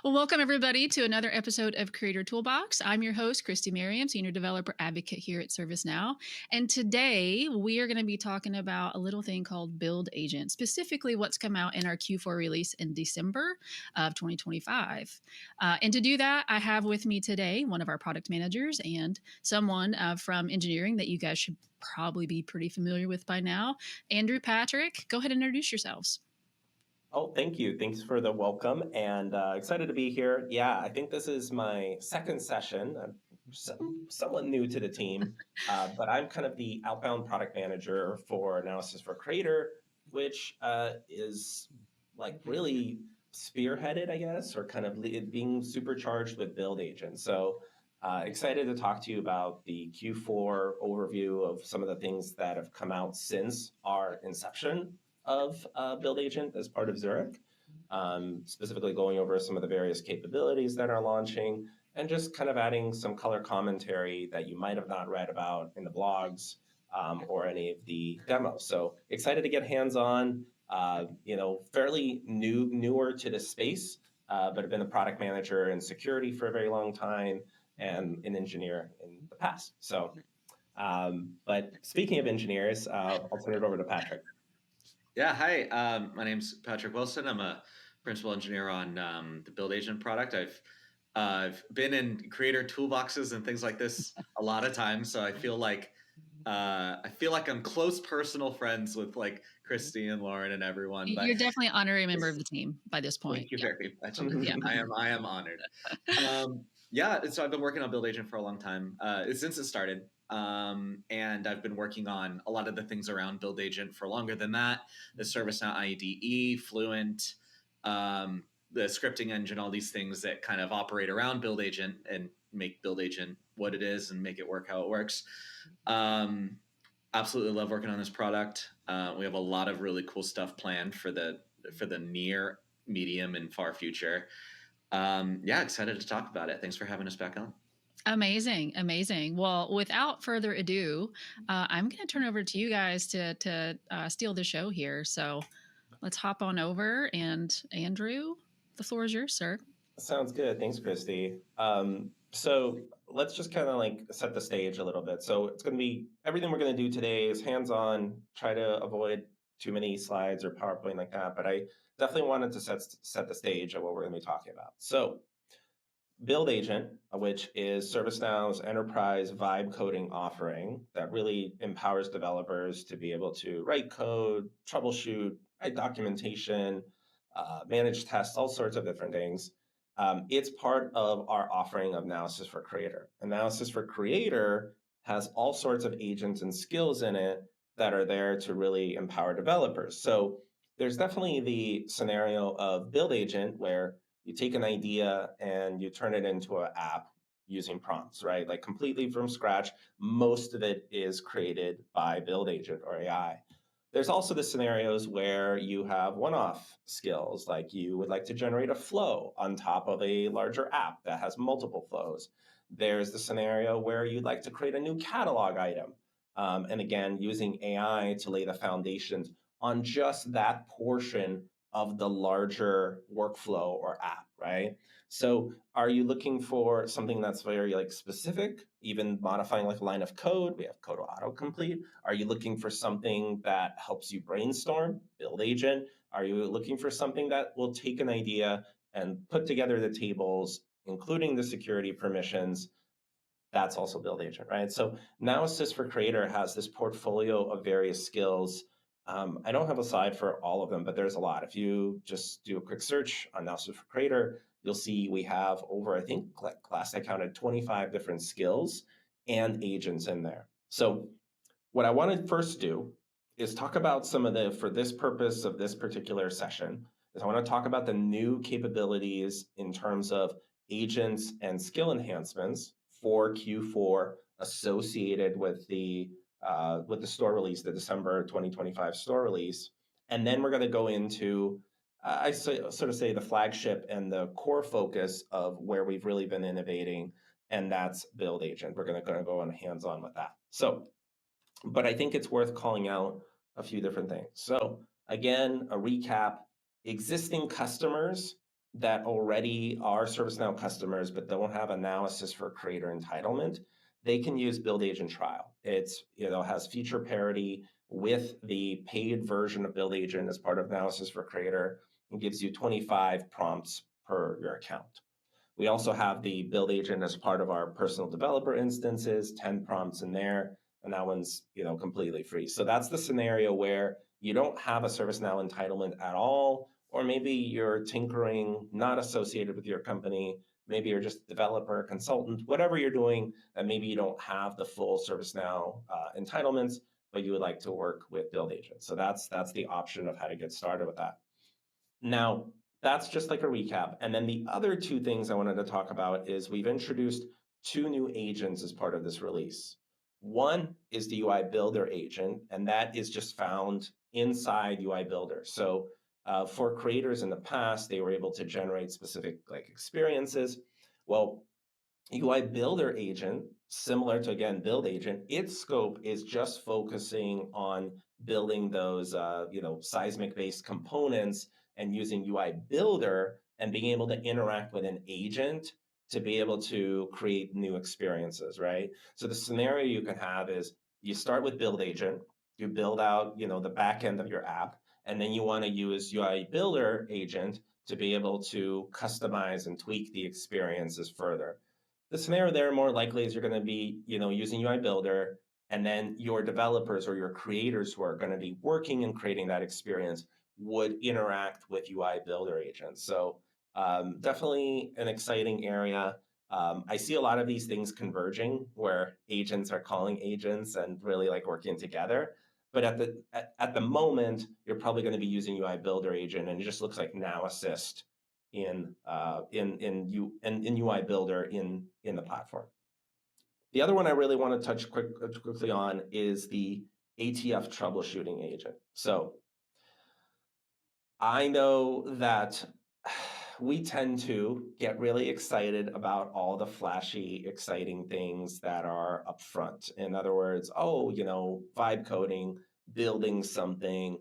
Well, welcome everybody to another episode of Creator Toolbox. I'm your host, Christy Merriam, Senior Developer Advocate here at ServiceNow. And today we are going to be talking about a little thing called Build Agent, specifically what's come out in our Q4 release in December of 2025. And to do that, I have with me today one of our product managers and someone from engineering that you guys should probably be pretty familiar with by now. Andrew, Patrick, go ahead and introduce yourselves. Oh, thank you. Thanks for the welcome and excited to be here. Yeah, I think this is my second session. I'm somewhat new to the team, but I'm kind of the outbound product manager for Analysis for Creator, which is like really spearheaded, I guess, or kind of being supercharged with Build Agent. So excited to talk to you about the Q4 overview of some of the things that have come out since our inception of Build Agent as part of Zurich, specifically going over some of the various capabilities that are launching and just kind of adding some color commentary that you might have not read about in the blogs or any of the demos. So excited to get hands-on, fairly newer to the space, but have been a product manager in security for a very long time and an engineer in the past. So, but speaking of engineers, I'll turn it over to Patrick. Yeah, hi. My name's Patrick Wilson. I'm a principal engineer on the Build Agent product. I've been in creator toolboxes and things like this a lot of times, so I feel like I'm close personal friends with like Christy and Lauren and everyone. But You're definitely an honorary member of the team by this point. thank you Yeah. very much. Yeah. I am honored. So I've been working on Build Agent for a long time, since it started. And I've been working on a lot of the things around Build Agent for longer than that. The ServiceNow IDE, Fluent, the scripting engine, all these things that kind of operate around Build Agent and make Build Agent what it is and make it work how it works. Absolutely love working on this product. We have a lot of really cool stuff planned for the near, medium, and far future. Excited to talk about it. Thanks for having us back on. Amazing, amazing. Well, without further ado, I'm going to turn over to you guys to steal the show here. So let's hop on over. And Andrew, the floor is yours, sir. Sounds good. Thanks, Christy. So let's just kind of like set the stage a little bit. So it's going to be everything we're going to do today is hands-on, try to avoid too many slides or PowerPoint like that. But I definitely wanted to set the stage of what we're going to be talking about. So Build Agent, which is ServiceNow's enterprise vibe coding offering that really empowers developers to be able to write code, troubleshoot, write documentation, manage tests, all sorts of different things. It's part of our offering of Analysis for Creator. Analysis for Creator has all sorts of agents and skills in it that are there to really empower developers. So there's definitely the scenario of Build Agent where you take an idea and you turn it into an app using prompts, right? Like completely from scratch. Most of it is created by Build Agent or AI. There's also the scenarios where you have one-off skills, like you would like to generate a flow on top of a larger app that has multiple flows. There's the scenario where you'd like to create a new catalog item. And again, using AI to lay the foundations on just that portion of the larger workflow or app, right? So are you looking for something that's very like specific, even modifying like a line of code? We have code autocomplete. Are you looking for something that helps you brainstorm, Build Agent? Are you looking for something that will take an idea and put together the tables, including the security permissions? That's also Build Agent, right? So now Assist for Creator has this portfolio of various skills. I don't have a slide for all of them, but there's a lot. If you just do a quick search on Analysis for Creator, you'll see we have over, I think, last I counted, 25 different skills and agents in there. So what I want to first do is talk about some of the, for this purpose of this particular session, is I want to talk about the new capabilities in terms of agents and skill enhancements for Q4 associated with the store release, the December 2025 store release. And then we're going to go into, sort of say the flagship and the core focus of where we've really been innovating, and that's Build Agent. We're going to go on hands-on with that. So, but I think it's worth calling out a few different things. So again, a recap, existing customers that already are ServiceNow customers but don't have a Now Assist for Creator entitlement, they can use Build Agent Trial. It's, has feature parity with the paid version of Build Agent as part of Now Assist for Creator. It gives you 25 prompts per your account. We also have the Build Agent as part of our personal developer instances, 10 prompts in there, and that one's, completely free. So that's the scenario where you don't have a ServiceNow entitlement at all, or maybe you're tinkering not associated with your company. Maybe you're just a developer, consultant, whatever you're doing, and maybe you don't have the full ServiceNow entitlements, but you would like to work with Build Agent. So that's the option of how to get started with that. Now, that's just like a recap. And then the other two things I wanted to talk about is we've introduced two new agents as part of this release. One is the UI Builder agent, and that is just found inside UI Builder. So for creators in the past, they were able to generate specific experiences. Well, UI Builder agent, similar to, again, Build Agent, its scope is just focusing on building those, seismic-based components and using UI Builder and being able to interact with an agent to be able to create new experiences, right? So the scenario you can have is you start with Build Agent, you build out, the back end of your app, and then you want to use UI Builder agent to be able to customize and tweak the experiences further. The scenario there more likely is you're going to be, using UI Builder, and then your developers or your creators who are going to be working and creating that experience would interact with UI Builder agents. So definitely an exciting area. I see a lot of these things converging where agents are calling agents and really working together. But at the moment, you're probably going to be using UI Builder agent, and it just looks like Now Assist in UI Builder in the platform. The other one I really want to touch quickly on is the ATF troubleshooting agent. So I know that we tend to get really excited about all the flashy, exciting things that are upfront. In other words, vibe coding, building something,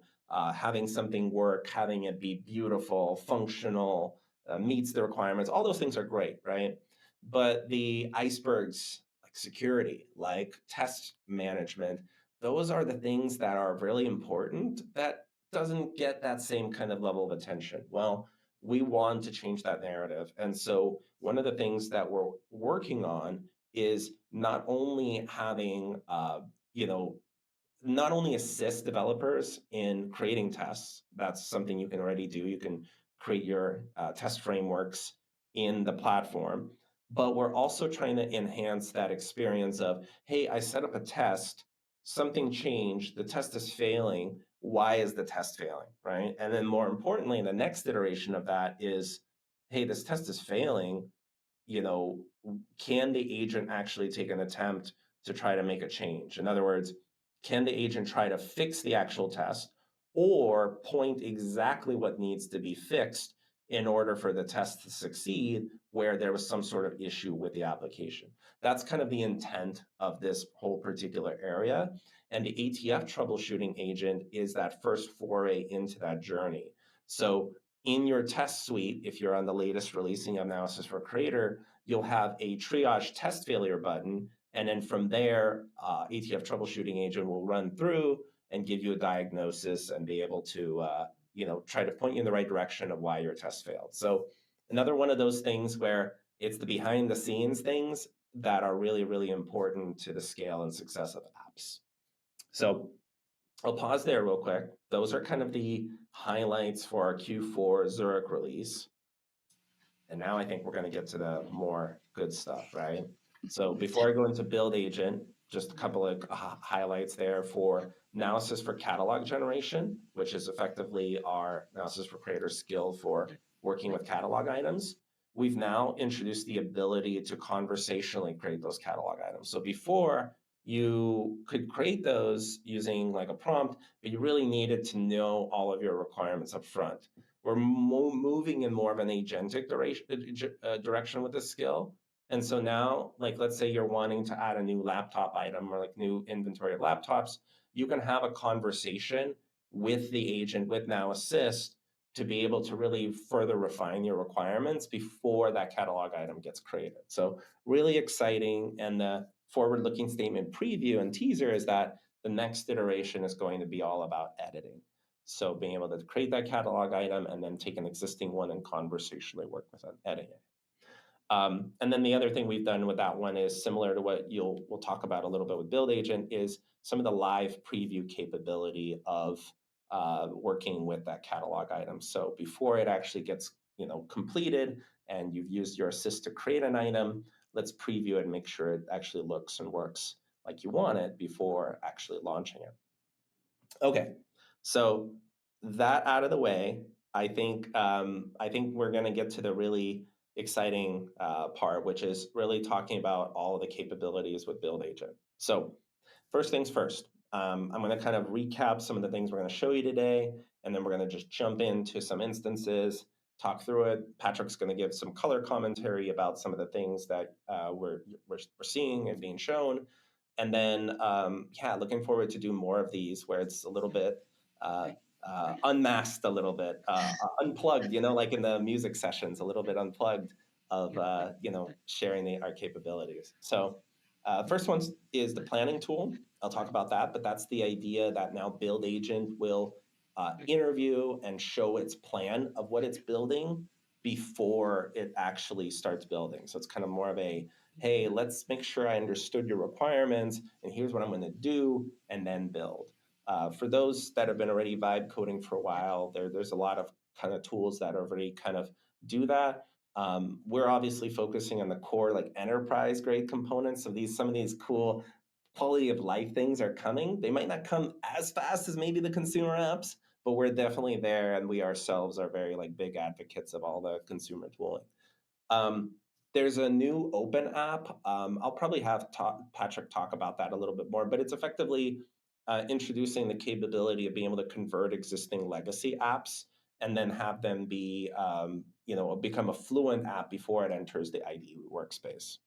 having something work, having it be beautiful, functional, meets the requirements. All those things are great, right? But the icebergs, like security, like test management, those are the things that are really important that doesn't get that same kind of level of attention. Well, we want to change that narrative. And so one of the things that we're working on is not only having, not only assist developers in creating tests. That's something you can already do. You can create your test frameworks in the platform. But we're also trying to enhance that experience of, hey, I set up a test, something changed, the test is failing. Why is the test failing, right? And then more importantly, the next iteration of that is, hey, this test is failing. Can the agent actually take an attempt to try to make a change? In other words, can the agent try to fix the actual test or point exactly what needs to be fixed in order for the test to succeed where there was some sort of issue with the application? That's kind of the intent of this whole particular area. And the ATF troubleshooting agent is that first foray into that journey. So in your test suite, if you're on the latest releasing of Now Assist for Creator, you'll have a triage test failure button. And then from there, ATF troubleshooting agent will run through and give you a diagnosis and be able to, try to point you in the right direction of why your test failed. So another one of those things where it's the behind the scenes things that are really, really important to the scale and success of apps. So I'll pause there real quick. Those are kind of the highlights for our Q4 Zurich release. And now I think we're going to get to the more good stuff, right? So before I go into Build Agent, just a couple of highlights there for Now Assist for catalog generation, which is effectively our Now Assist for Creator skill for working with catalog items. We've now introduced the ability to conversationally create those catalog items. So before, you could create those using a prompt, but you really needed to know all of your requirements up front. We're moving in more of an agentic direction with this skill. And so now, let's say you're wanting to add a new laptop item or new inventory of laptops, you can have a conversation with the agent with Now Assist to be able to really further refine your requirements before that catalog item gets created. So really exciting. And the forward-looking statement preview and teaser is that the next iteration is going to be all about editing. So being able to create that catalog item and then take an existing one and conversationally work with it, editing it. And then the other thing we've done with that one is similar to what we'll talk about a little bit with Build Agent is some of the live preview capability of working with that catalog item. So before it actually gets completed and you've used your assist to create an item, let's preview it and make sure it actually looks and works like you want it before actually launching it. Okay, so that out of the way, I think we're going to get to the really exciting part, which is really talking about all of the capabilities with Build Agent. So first things first, I'm going to kind of recap some of the things we're going to show you today, and then we're going to just jump into some instances, talk through it. Patrick's going to give some color commentary about some of the things that we're seeing and being shown. And then, looking forward to do more of these where it's a little bit unmasked, a little bit unplugged, like in the music sessions, a little bit unplugged of, sharing our capabilities. So first one is the planning tool. I'll talk about that, but that's the idea that now Build Agent will interview and show its plan of what it's building before it actually starts building. So it's kind of more of a, hey, let's make sure I understood your requirements, and here's what I'm going to do, and then build. For those that have been already vibe coding for a while, there's a lot of kind of tools that already kind of do that. We're obviously focusing on the core, like enterprise grade components of these. Some of these cool quality of life things are coming. They might not come as fast as maybe the consumer apps, but we're definitely there, and we ourselves are very big advocates of all the consumer tooling. There's a new open app. I'll probably have Patrick talk about that a little bit more, but it's effectively introducing the capability of being able to convert existing legacy apps and then have them be, become a fluent app before it enters the IDE workspace.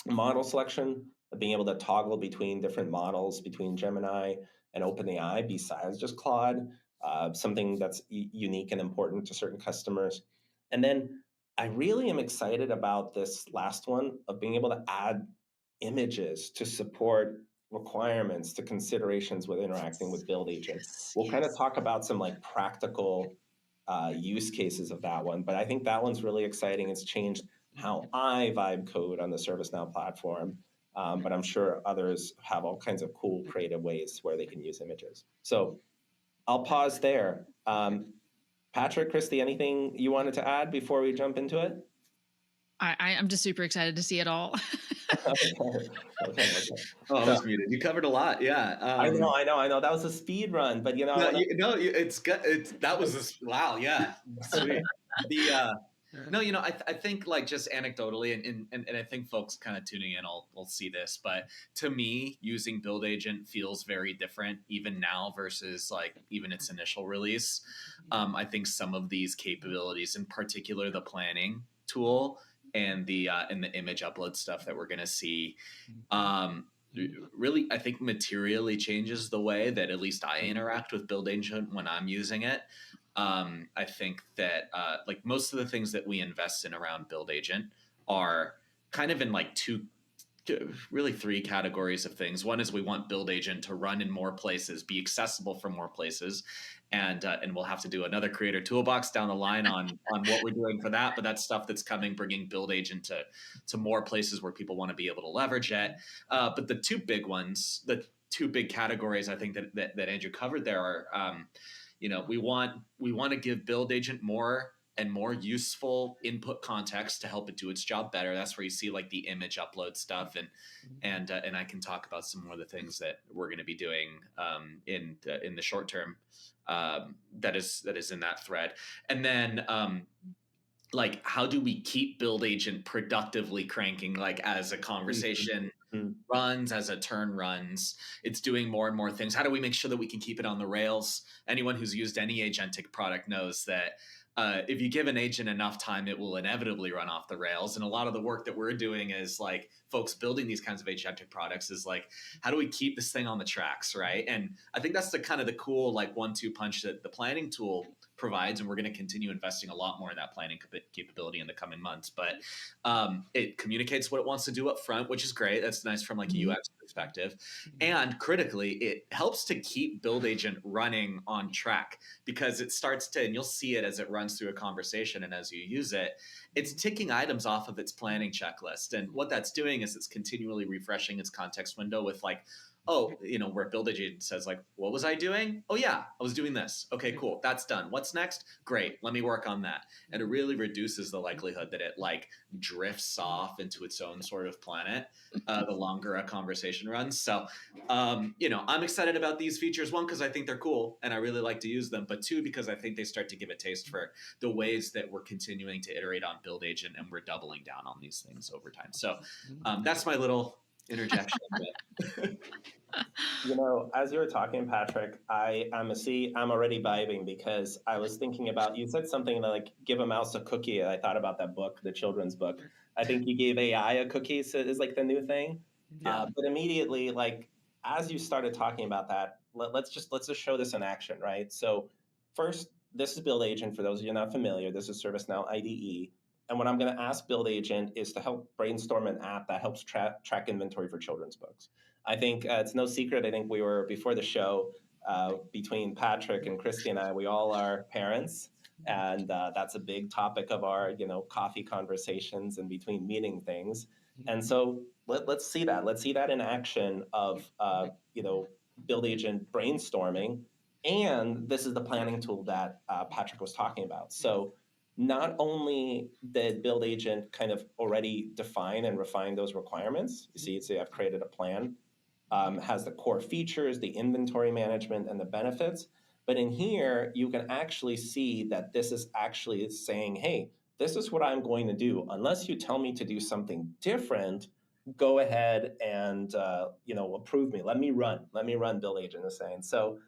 Model selection, being able to toggle between different models, between Gemini and OpenAI, besides just Claude, something that's unique and important to certain customers. And then I really am excited about this last one of being able to add images to support requirements to considerations with interacting with Build Agent. We'll kind of talk about some practical use cases of that one, but I think that one's really exciting. It's changed how I vibe code on the ServiceNow platform, but I'm sure others have all kinds of cool creative ways where they can use images. So I'll pause there. Patrick, Christy, anything you wanted to add before we jump into it? I'm just super excited to see it all. Okay. Oh, I was muted. You covered a lot. Yeah. I know. That was a speed run, but it's good. That was wow. Yeah. Sweet. I think just anecdotally, and I think folks kind of tuning in will see this, but to me, using Build Agent feels very different even now versus even its initial release. I think some of these capabilities, in particular the planning tool and the image upload stuff that we're going to see, really, I think materially changes the way that at least I interact with Build Agent when I'm using it. I think that most of the things that we invest in around Build Agent are kind of in three categories of things. One is we want Build Agent to run in more places, be accessible from more places. And we'll have to do another creator toolbox down the line on what we're doing for that. But that's stuff that's coming, bringing Build Agent to more places where people want to be able to leverage it. But the two big ones, the two big categories I think that Andrew covered there are, we want to give Build Agent more and more useful input context to help it do its job better. That's where you see the image upload stuff, and I can talk about some more of the things that we're going to be doing in the short term. That is in that thread, and then how do we keep Build Agent productively cranking as a conversation runs, as a turn runs? It's doing more and more things. How do we make sure that we can keep it on the rails? Anyone who's used any agentic product knows that if you give an agent enough time, it will inevitably run off the rails. And a lot of the work that we're doing is folks building these kinds of agentic products is how do we keep this thing on the tracks, right? And I think that's the kind of the cool 1-2 punch that the planning tool provides, and we're going to continue investing a lot more in that planning capability in the coming months. But it communicates what it wants to do up front, which is great. That's nice from like a UX perspective. And critically, it helps to keep Build Agent running on track, because it starts to, and you'll see it as it runs through a conversation and as you use it, it's ticking items off of its planning checklist. And what that's doing is it's continually refreshing its context window with like, oh, where Build Agent says like, what was I doing? Oh yeah, I was doing this. Okay, cool. That's done. What's next? Great. Let me work on that. And it really reduces the likelihood that it like drifts off into its own sort of planet the longer a conversation runs. So, I'm excited about these features. One, because I think they're cool and I really like to use them. But two, because I think they start to give a taste for the ways that we're continuing to iterate on Build Agent, and we're doubling down on these things over time. So that's my little interjection. As you were talking, Patrick, I'm already vibing, because I was thinking about, you said something like give a mouse a cookie, and I thought about that book, the children's book. I think you gave AI a cookie, so is like the new thing. Yeah. But immediately, like as you started talking about that, let's just show this in action, right? So first, this is Build Agent. For those of you not familiar, this is ServiceNow IDE. And what I'm going to ask Build Agent is to help brainstorm an app that helps track inventory for children's books. I think it's no secret. I think we were, before the show, between Patrick and Christy and I, we all are parents. And that's a big topic of our, coffee conversations and between meeting things. And so let's see that. Let's see that in action of, Build Agent brainstorming. And this is the planning tool that Patrick was talking about. So not only did Build Agent kind of already define and refine those requirements, you see I've created a plan, has the core features, the inventory management, and the benefits. But in here, you can actually see that this is actually saying, hey, this is what I'm going to do. Unless you tell me to do something different, go ahead and approve me. Let me run. Build Agent is saying. So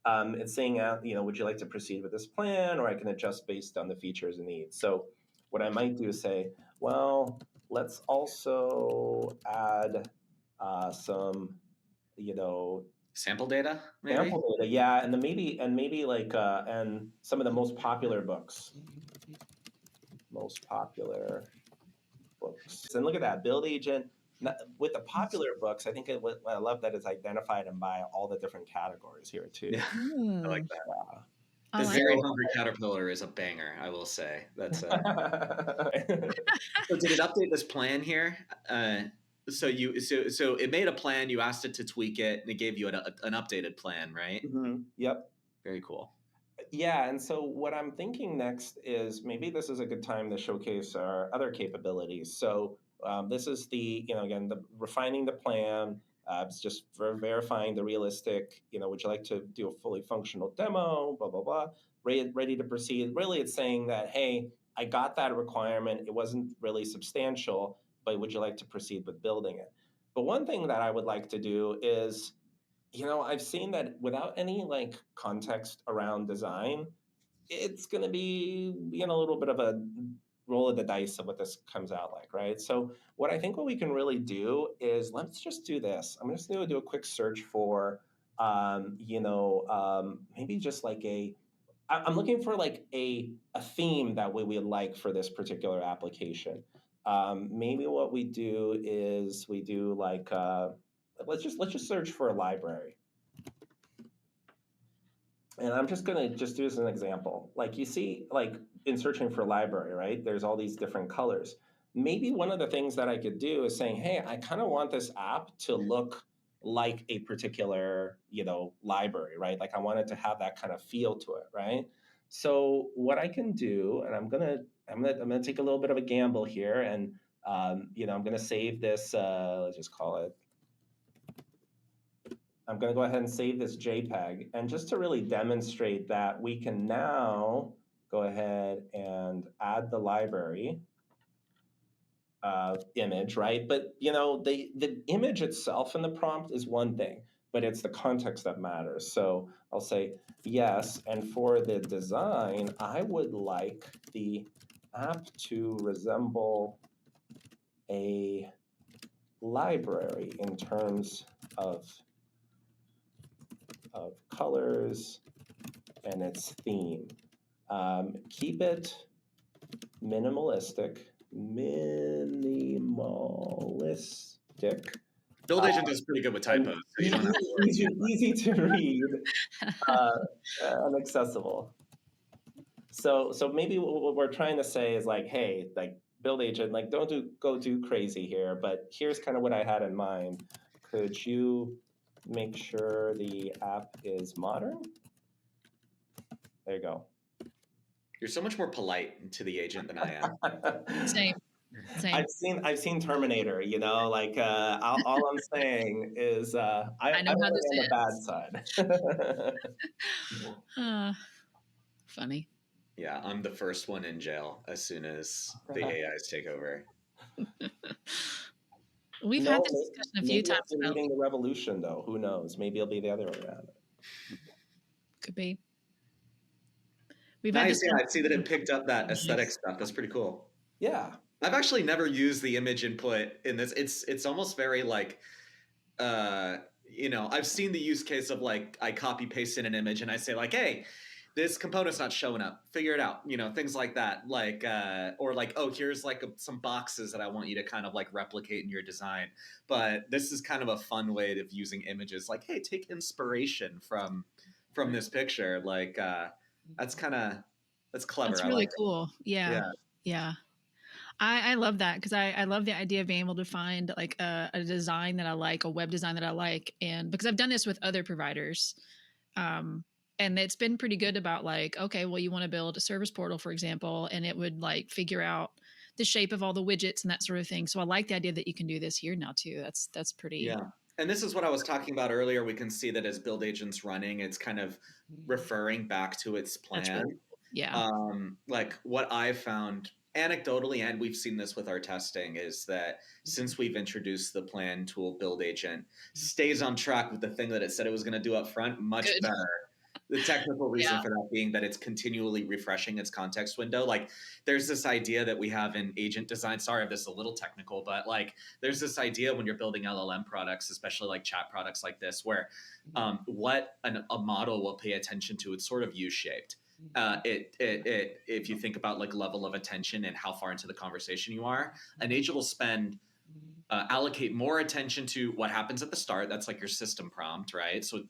it's saying, would you like to proceed with this plan, or I can adjust based on the features and needs. So what I might do is say, well, let's also add some, sample data, maybe? Sample data, yeah, and maybe like and some of the most popular books. And look at that, Build Agent. With the popular books, I think what I love that it's identified them by all the different categories here too. Yeah, I like that. Yeah. The Very Hungry Caterpillar is a banger, I will say. That's so did it update this plan here? So it made a plan, you asked it to tweak it, and it gave you an updated plan, right? Mm-hmm. Yep. Very cool. Yeah, and so what I'm thinking next is maybe this is a good time to showcase our other capabilities. So this is the, again, the refining the plan. It's just verifying the realistic, would you like to do a fully functional demo, blah, blah, blah, ready to proceed. Really, it's saying that, hey, I got that requirement. It wasn't really substantial, but would you like to proceed with building it? But one thing that I would like to do is, I've seen that without any like context around design, it's going to be, a little bit of a roll of the dice of what this comes out like, right? So what we can really do is, let's just do this. I'm just going to do a quick search for, maybe just like I'm looking for like a theme that we would like for this particular application. Maybe what we do is we do like, let's just search for a library. And I'm just going to just do this as an example. Like you see, like in searching for a library, right? There's all these different colors. Maybe one of the things that I could do is saying, hey, I kind of want this app to look like a particular, library, right? Like I want it to have that kind of feel to it, right? So what I can do, and I'm gonna take a little bit of a gamble here, and I'm gonna save this. Let's just call it. I'm going to go ahead and save this JPEG. And just to really demonstrate that we can now go ahead and add the library image, right? But, the image itself in the prompt is one thing, but it's the context that matters. So I'll say, yes, and for the design, I would like the app to resemble a library in terms of colors and its theme. Keep it minimalistic. Build Agent does pretty good with typos, so you don't have to worry. Easy to read, and accessible. So maybe what we're trying to say is like, hey, like Build Agent, like don't go too crazy here, but here's kind of what I had in mind. Could you make sure the app is modern? There you go. You're so much more polite to the agent than I am. Same. I've seen Terminator, you know, like all I'm saying is I know I'm how this on the bad side. Funny. Yeah, I'm the first one in jail as soon as the AIs take over. We've had this discussion a few times. Leading the revolution, though. Who knows? Maybe it'll be the other way around. Could be. Nice. Yeah, I see that it picked up that aesthetic stuff. That's pretty cool. Yeah. I've actually never used the image input in this. It's almost very like, I've seen the use case of like I copy paste in an image and I say like, hey, this component's not showing up. Figure it out. Things like that. Like, or like, oh, here's like some boxes that I want you to kind of like replicate in your design. But this is kind of a fun way of using images. Like, hey, take inspiration from this picture. Like, that's clever. That's really cool. Yeah. I love that because I love the idea of being able to find like a design that I like, a web design that I like. And because I've done this with other providers, and it's been pretty good about like, okay, well, you want to build a service portal, for example, and it would like figure out the shape of all the widgets and that sort of thing. So I like the idea that you can do this here now too. That's pretty. Yeah. And this is what I was talking about earlier. We can see that as Build Agent's running, it's kind of referring back to its plan. Really cool. Yeah. Like what I found anecdotally, and we've seen this with our testing, is that since we've introduced the plan tool, Build Agent stays on track with the thing that it said it was going to do up front much better. The technical reason for that being that it's continually refreshing its context window. Like there's this idea that we have in agent design. Sorry if this is a little technical, but like there's this idea when you're building LLM products, especially like chat products like this, where what a model will pay attention to, it's sort of U-shaped. If you think about like level of attention and how far into the conversation you are, an agent will allocate more attention to what happens at the start. That's like your system prompt, right? So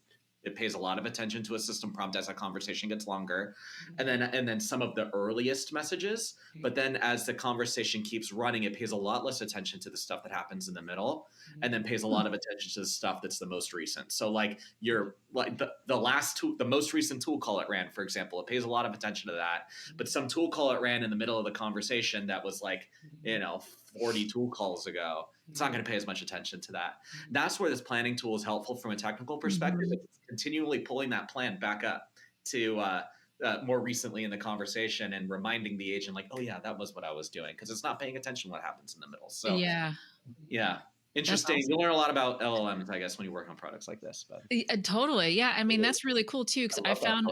it pays a lot of attention to a system prompt as a conversation gets longer, and then some of the earliest messages. But then as the conversation keeps running, it pays a lot less attention to the stuff that happens in the middle, and then pays a lot of attention to the stuff that's the most recent. So like the most recent tool call it ran, for example, it pays a lot of attention to that. But some tool call it ran in the middle of the conversation that was like 40 tool calls ago. It's not going to pay as much attention to that. That's where this planning tool is helpful from a technical perspective. It's continually pulling that plan back up to more recently in the conversation and reminding the agent like, oh yeah, that was what I was doing, because it's not paying attention to what happens in the middle. So yeah. Interesting. Awesome. You'll learn a lot about LLMs, I guess, when you work on products like this. But totally. Yeah. I mean, that's really cool too, because I found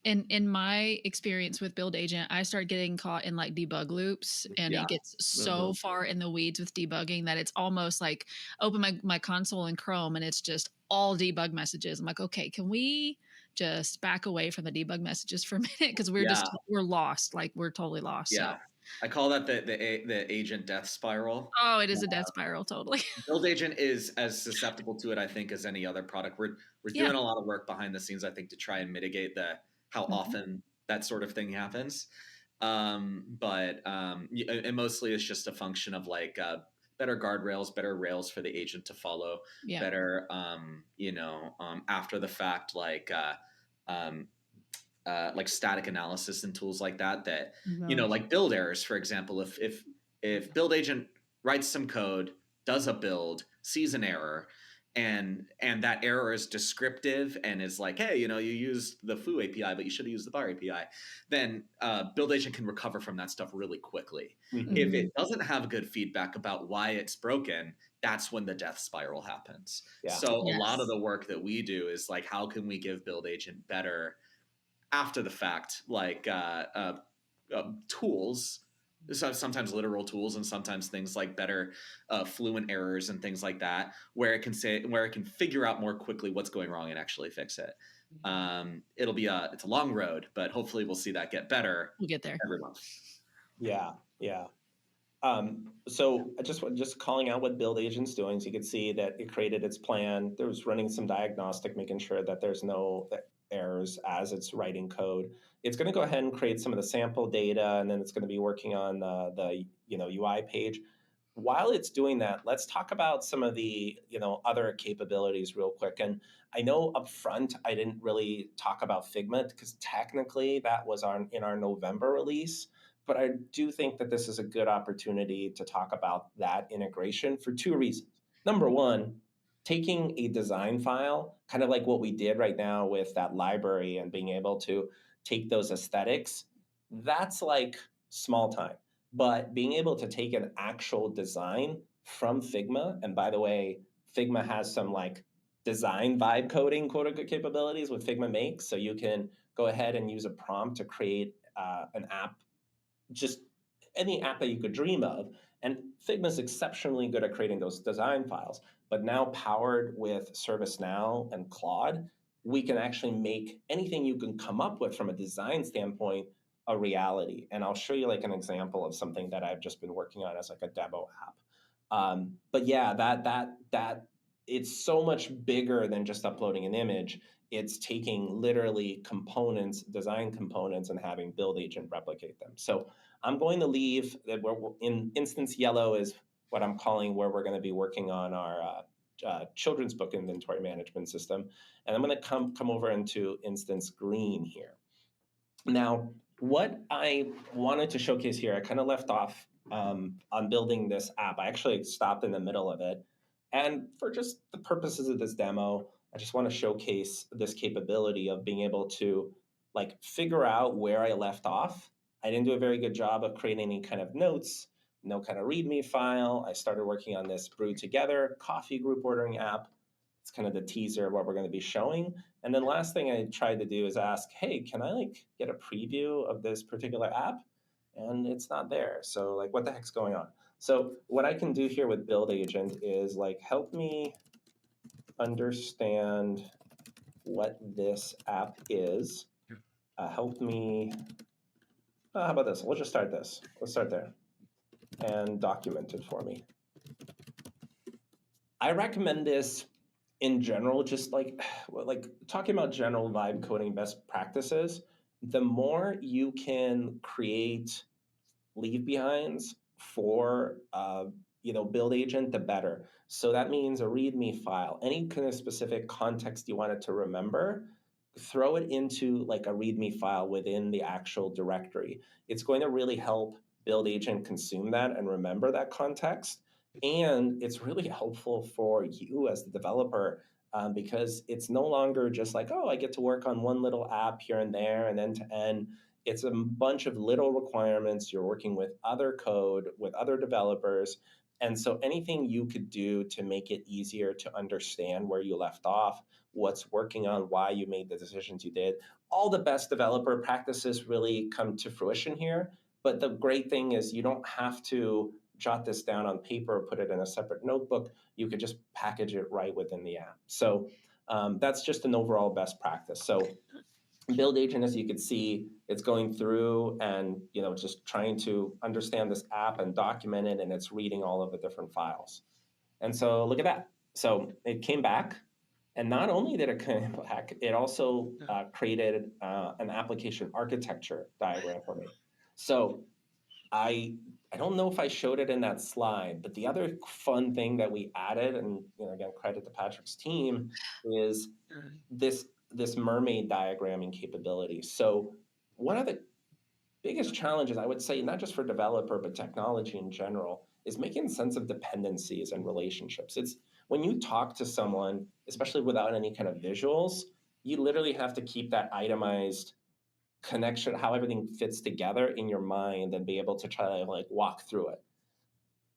in my experience with Build Agent, I start getting caught in like debug loops, and it gets so far in the weeds with debugging that it's almost like open my console in Chrome and it's just all debug messages. I'm like, okay, can we just back away from the debug messages for a minute? Because we're lost. Like we're totally lost. Yeah. So. I call that the agent death spiral. Oh, it is a death spiral, totally. Build Agent is as susceptible to it, I think, as any other product. We're doing a lot of work behind the scenes, I think, to try and mitigate how often that sort of thing happens. But mostly it's just a function of like better guardrails, better rails for the agent to follow, better, after the fact, like static analysis and tools like that, like build errors, for example. If Build Agent writes some code, does a build, sees an error, and that error is descriptive and is like, hey, you used the foo API, but you should have used the bar API, then Build Agent can recover from that stuff really quickly. If it doesn't have good feedback about why it's broken, that's when the death spiral happens. So a lot of the work that we do is like, how can we give Build Agent better after the fact, like tools, sometimes literal tools, and sometimes things like better fluent errors and things like that, where it can figure out more quickly what's going wrong and actually fix it. It's a long road, but hopefully we'll see that get better We'll get there. every month. Yeah. So just calling out what Build Agent's doing, so you can see that it created its plan. There was running some diagnostic, making sure that there's no errors as it's writing code. It's going to go ahead and create some of the sample data, and then it's going to be working on the UI page. While it's doing that, let's talk about some of the other capabilities real quick. And I know up front I didn't really talk about Figma because technically that was in our November release. But I do think that this is a good opportunity to talk about that integration for two reasons. Number one, taking a design file, kind of like what we did right now with that library and being able to take those aesthetics, that's like small time. But being able to take an actual design from Figma, and by the way, Figma has some like design vibe coding quote unquote capabilities with Figma Make. So you can go ahead and use a prompt to create an app, just any app that you could dream of. And Figma is exceptionally good at creating those design files. But now powered with ServiceNow and Claude, we can actually make anything you can come up with from a design standpoint a reality. And I'll show you like an example of something that I've just been working on as like a demo app. But yeah, that it's so much bigger than just uploading an image. It's taking literally components, design components, and having Build Agent replicate them. So I'm going to leave that we're in instance yellow is what I'm calling where we're going to be working on our children's book inventory management system. And I'm going to come over into instance green here. Now, what I wanted to showcase here, I kind of left off on building this app. I actually stopped in the middle of it. And for just the purposes of this demo, I just want to showcase this capability of being able to like figure out where I left off. I didn't do a very good job of creating any kind of notes, no kind of README file. I started working on this Brew Together coffee group ordering app. It's kind of the teaser of what we're going to be showing. And then last thing I tried to do is ask, hey, can I like get a preview of this particular app? And it's not there. So like, what the heck's going on? So what I can do here with Build Agent is like, help me understand what this app is. Help me, how about this? We'll just start this. Let's start there and document it for me. I recommend this in general, just like talking about general vibe coding best practices. The more you can create leave behinds for Build Agent, the better. So that means a README file, any kind of specific context you want it to remember, throw it into like a README file within the actual directory. It's going to really help Build Agent consume that and remember that context. And it's really helpful for you as the developer because it's no longer just like, oh, I get to work on one little app here and there and end to end. It's a bunch of little requirements. You're working with other code, with other developers. And so anything you could do to make it easier to understand where you left off, what's working on, why you made the decisions you did, all the best developer practices really come to fruition here. But the great thing is you don't have to jot this down on paper or put it in a separate notebook. You could just package it right within the app. So that's just an overall best practice. So Build Agent, as you can see, it's going through and just trying to understand this app and document it, and it's reading all of the different files. And so look at that. So it came back, and not only did it come back, it also created an application architecture diagram for me. So I don't know if I showed it in that slide, but the other fun thing that we added, and again, credit to Patrick's team, is this mermaid diagramming capability. So one of the biggest challenges, I would say, not just for developer, but technology in general, is making sense of dependencies and relationships. It's when you talk to someone, especially without any kind of visuals, you literally have to keep that itemized connection, how everything fits together in your mind and be able to try to like walk through it.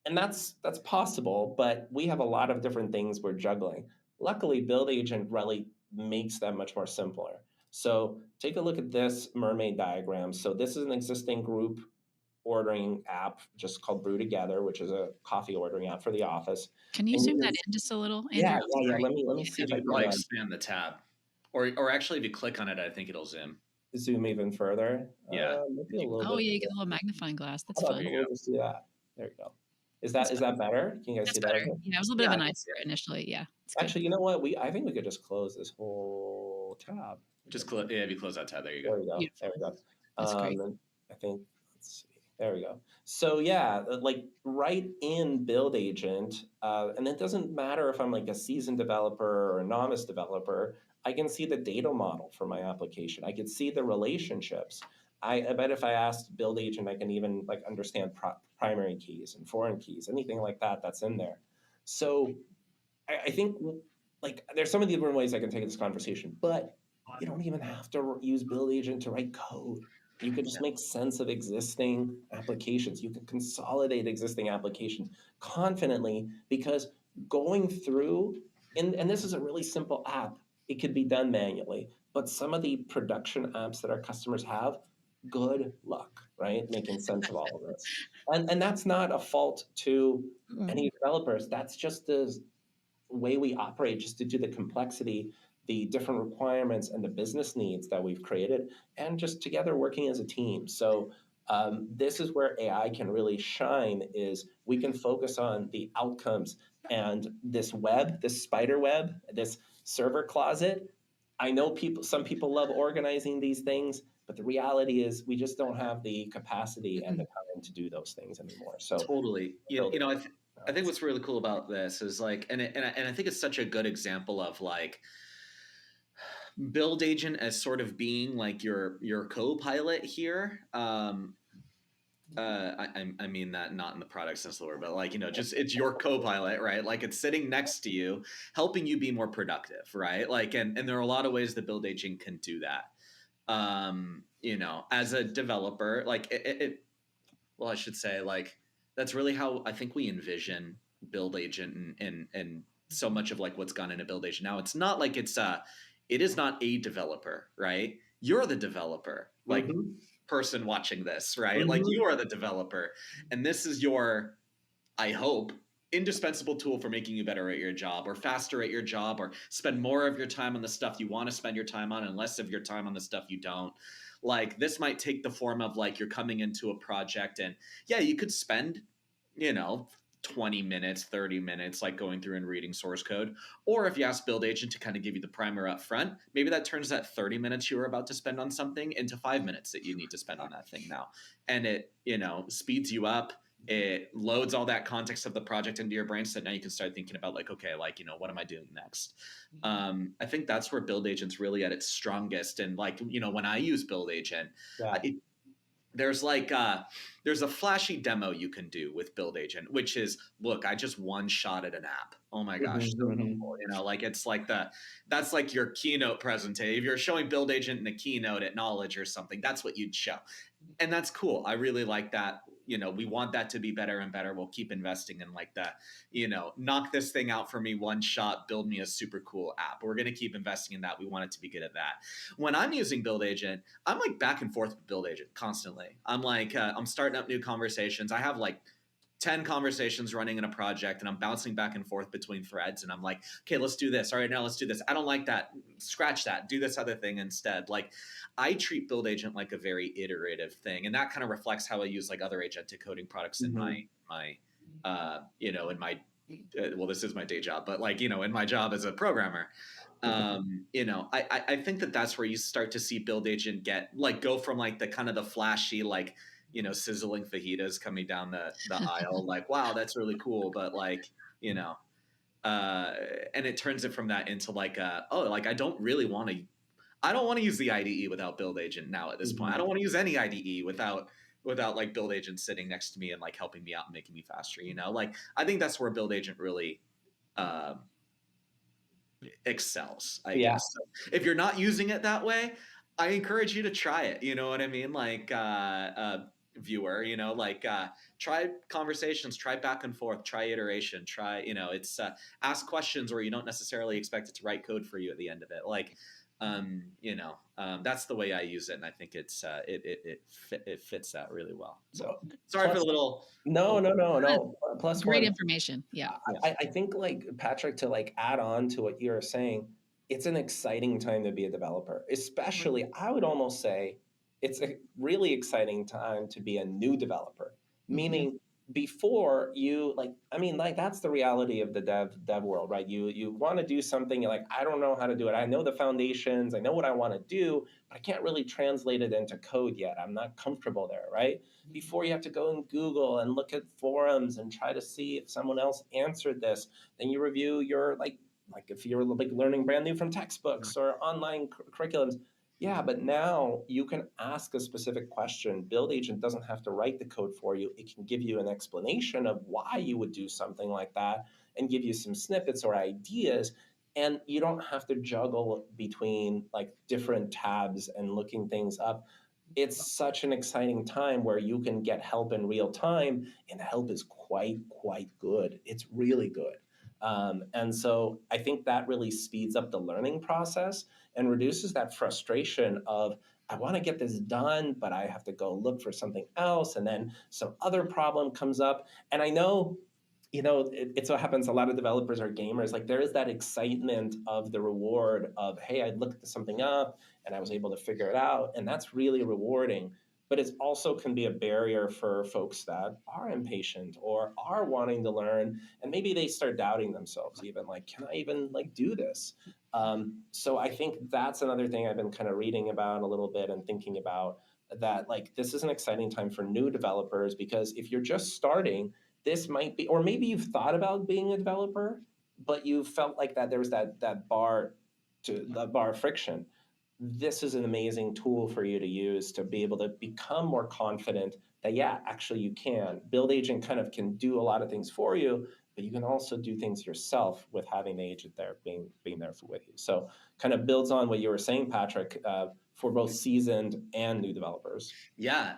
And that's possible, but we have a lot of different things we're juggling. Luckily, Build Agent really makes that much more simpler. So take a look at this mermaid diagram. So this is an existing group ordering app just called Brew Together, which is a coffee ordering app for the office. Can you zoom that in just a little, Andrew? Yeah. Let me see if I can expand the tab. Or actually, if you click on it, I think it'll zoom. Zoom even further. Yeah. Maybe a little Oh bit. yeah, you get a little magnifying glass. That's Hold on, fun. we'll just do that. There you go. Is That's that better? Can you guys That's see that? better. Okay. Yeah, it was a little bit Yeah, of I an can see eyesore it. initially. Yeah, it's good. Actually, you know what? I think we could just close this whole tab. If you close that tab, there you go. There we go. Beautiful. There we go. That's great. And I think, let's see. There we go. So yeah, like right in Build Agent, and it doesn't matter if I'm like a seasoned developer or a novice developer, I can see the data model for my application. I can see the relationships. I bet if I asked Build Agent, I can even like understand primary keys and foreign keys, anything like that that's in there. So I think like there's so many different ways I can take this conversation, but you don't even have to use Build Agent to write code. You can just make sense of existing applications. You can consolidate existing applications confidently because going through, and this is a really simple app, it could be done manually, but some of the production apps that our customers have, good luck, right? Making sense of all of this. And that's not a fault to any developers. That's just the way we operate, just due to the complexity, the different requirements, and the business needs that we've created, and just together working as a team. So this is where AI can really shine. Is we can focus on the outcomes and this web, this spider web, this server closet. I know some people love organizing these things, but the reality is we just don't have the capacity and the time to do those things anymore. So Totally. I think what's really cool about this is like, and I think it's such a good example of like Build Agent as sort of being like your co-pilot here. I mean that not in the product sense of the word, but like, just it's your co-pilot, right? Like it's sitting next to you, helping you be more productive, right? Like, and there are a lot of ways that Build Agent can do that. As a developer, like well, I should say like, that's really how I think we envision Build Agent and so much of like what's gone into Build Agent. Now it's not like it is not a developer, right? You're the developer, like person watching this, right? Like you are the developer, and this is your, I hope, indispensable tool for making you better at your job or faster at your job or spend more of your time on the stuff you want to spend your time on and less of your time on the stuff you don't. Like this might take the form of like you're coming into a project and yeah, you could spend, 20 minutes, 30 minutes, like going through and reading source code. Or if you ask Build Agent to kind of give you the primer up front, maybe that turns that 30 minutes you were about to spend on something into 5 minutes that you need to spend on that thing now. And it, speeds you up. It loads all that context of the project into your brain so that now you can start thinking about like, okay, like, what am I doing next? I think that's where Build Agent's really at its strongest. And like, when I use Build Agent, there's a flashy demo you can do with Build Agent, which is, look, I just one shot at an app. Oh my gosh, so cool. Like it's like that's like your keynote presentation. If you're showing Build Agent in a keynote at Knowledge or something, that's what you'd show. And that's cool. I really like that. We want that to be better and better. We'll keep investing in like that, knock this thing out for me one shot, build me a super cool app. We're going to keep investing in that. We want it to be good at that. When I'm using Build Agent, I'm like back and forth with Build Agent constantly. I'm like, I'm starting up new conversations. I have like 10 conversations running in a project and I'm bouncing back and forth between threads and I'm like, okay, let's do this. All right, now let's do this. I don't like that. Scratch that. Do this other thing instead. Like I treat Build Agent like a very iterative thing. And that kind of reflects how I use like other agentic coding products in my this is my day job, but like, in my job as a programmer. I think that's where you start to see Build Agent go from like the kind of the flashy, like, sizzling fajitas coming down the aisle, like, wow, that's really cool. But like, and it turns it from that into like, I don't want to use the IDE without Build Agent now at this point. I don't want to use any IDE without like Build Agent sitting next to me and like helping me out and making me faster, like, I think that's where Build Agent really, excels, I guess. So if you're not using it that way, I encourage you to try it. You know what I mean? Like, viewer, try conversations, try back and forth, try iteration, try, it's ask questions where you don't necessarily expect it to write code for you at the end of it. Like, that's the way I use it, and I think it's it fits that really well. So sorry for the little. No. Plus great information. Yeah. I think like Patrick, to like add on to what you're saying, it's an exciting time to be a developer. Especially, I would almost say it's a really exciting time to be a new developer, meaning before you like, I mean, like that's the reality of the dev world, right? You want to do something, you're like, I don't know how to do it. I know the foundations, I know what I want to do, but I can't really translate it into code yet. I'm not comfortable there, right? Before you have to go and Google and look at forums and try to see if someone else answered this. Then you review your like if you're like learning brand new from textbooks or online curriculums. Yeah, but now you can ask a specific question. Build Agent doesn't have to write the code for you. It can give you an explanation of why you would do something like that and give you some snippets or ideas. And you don't have to juggle between like different tabs and looking things up. It's such an exciting time where you can get help in real time, and the help is quite good. It's really good. And so I think that really speeds up the learning process and reduces that frustration of, I want to get this done, but I have to go look for something else. And then some other problem comes up. And I know, it's what happens. A lot of developers are gamers. Like there is that excitement of the reward of, hey, I looked something up and I was able to figure it out. And that's really rewarding. But it also can be a barrier for folks that are impatient or are wanting to learn. And maybe they start doubting themselves even, like, can I even like do this? So I think that's another thing I've been kind of reading about a little bit and thinking about, that like this is an exciting time for new developers, because if you're just starting, this might be, or maybe you've thought about being a developer, but you felt like that there was that bar to the bar of friction. This is an amazing tool for you to use to be able to become more confident that, yeah, actually you can. Build Agent kind of can do a lot of things for you, but you can also do things yourself with having the agent there, being there with you. So kind of builds on what you were saying, Patrick, for both seasoned and new developers. Yeah,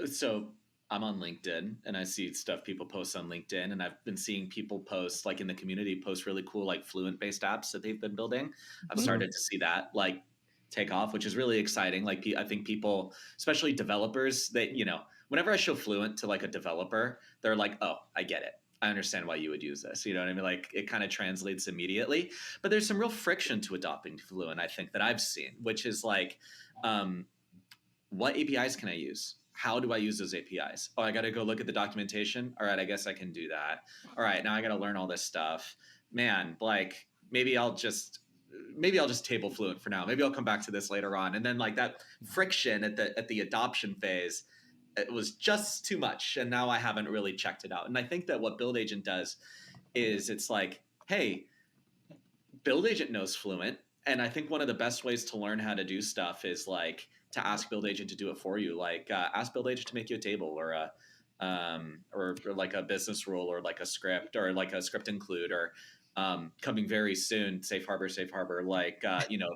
so I'm on LinkedIn and I see stuff people post on LinkedIn, and I've been seeing people post like in the community post really cool like Fluent based apps that they've been building. I've started to see that like take off, which is really exciting. Like I think people, especially developers, whenever I show Fluent to like a developer, they're like, "Oh, I get it. I understand why you would use this." You know what I mean? Like it kind of translates immediately. But there's some real friction to adopting Fluent, I think, that I've seen, which is like, what APIs can I use? How do I use those APIs? Oh, I got to go look at the documentation. All right, I guess I can do that. All right, now I got to learn all this stuff. Man, like maybe I'll just table Fluent for now. Maybe I'll come back to this later on. And then like that friction at the adoption phase, it was just too much. And now I haven't really checked it out. And I think that what Build Agent does is it's like, hey, Build Agent knows Fluent. And I think one of the best ways to learn how to do stuff is like to ask Build Agent to do it for you. Like ask Build Agent to make you a table or or like a business rule or like a script or like a script include or coming very soon, safe harbor, like,